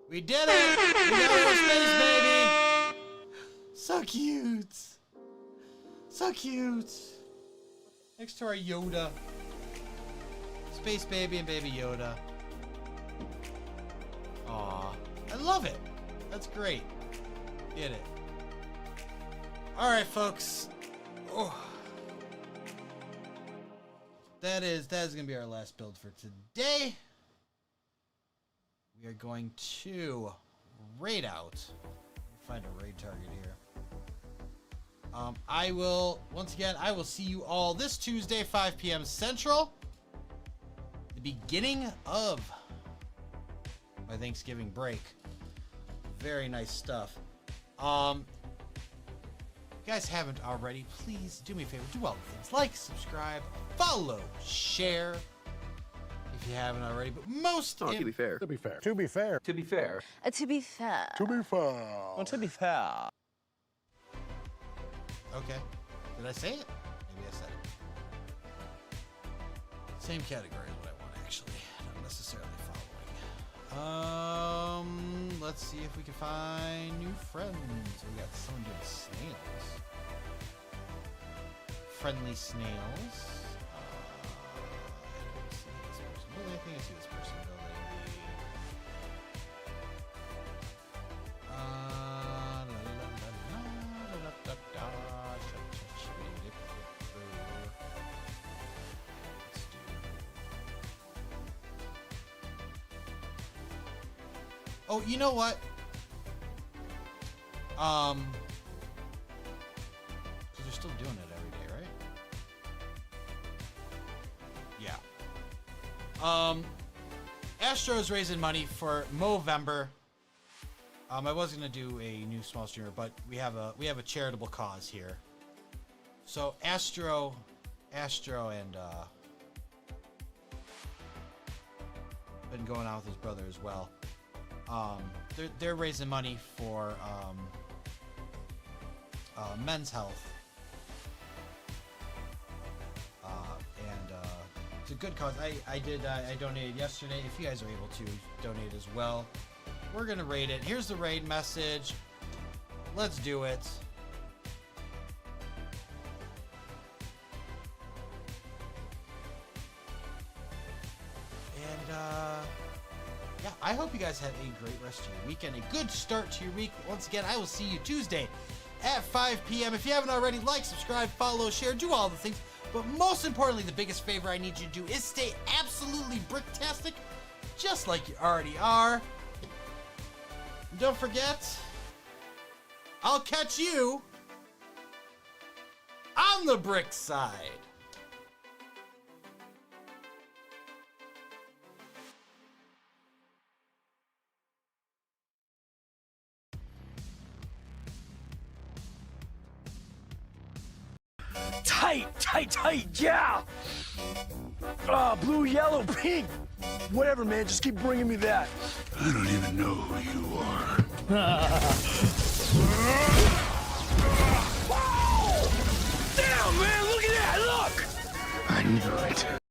We did it! We got our space baby! So cute! So cute! Next to our Yoda. Space baby and baby Yoda. Aw. I love it! That's great. Did it. Alright, folks. Oh. That is gonna be our last build for today. We are going to raid out. Find a raid target here. I will see you all this Tuesday, 5 p.m. Central. The beginning of my Thanksgiving break. Very nice stuff. If you guys haven't already, please do me a favor. Do all the things. Like, subscribe, follow, share. If you haven't already, but most to be fair. To be fair. To be fair. To be fair. To be fair. To be fair. Well, to be fair. Okay. Did I say it? Maybe I said it. Same category as what I want, actually. Not necessarily following. Let's see if we can find new friends. We got someone doing snails. Friendly snails. I think I see this person building Oh, you know what? Because they're still doing it every day, right? Yeah. Astro's raising money for Movember. I was gonna do a new small streamer, but we have a charitable cause here. So Astro and been going out with his brother as well. They're raising money for men's health. It's a good cause. I donated yesterday. If you guys are able to donate as well, we're gonna raid it. Here's the raid message. Let's do it. And yeah, I hope you guys have a great rest of your weekend, a good start to your week. Once again, I will see you Tuesday at 5 p.m. If you haven't already, like, subscribe, follow, share, do all the things. But most importantly, the biggest favor I need you to do is stay absolutely bricktastic, just like you already are. And don't forget, I'll catch you on the brick side. Tight, yeah! Blue, yellow, pink! Whatever, man, just keep bringing me that. I don't even know who you are. Whoa! Damn, man, look at that, look! I knew it.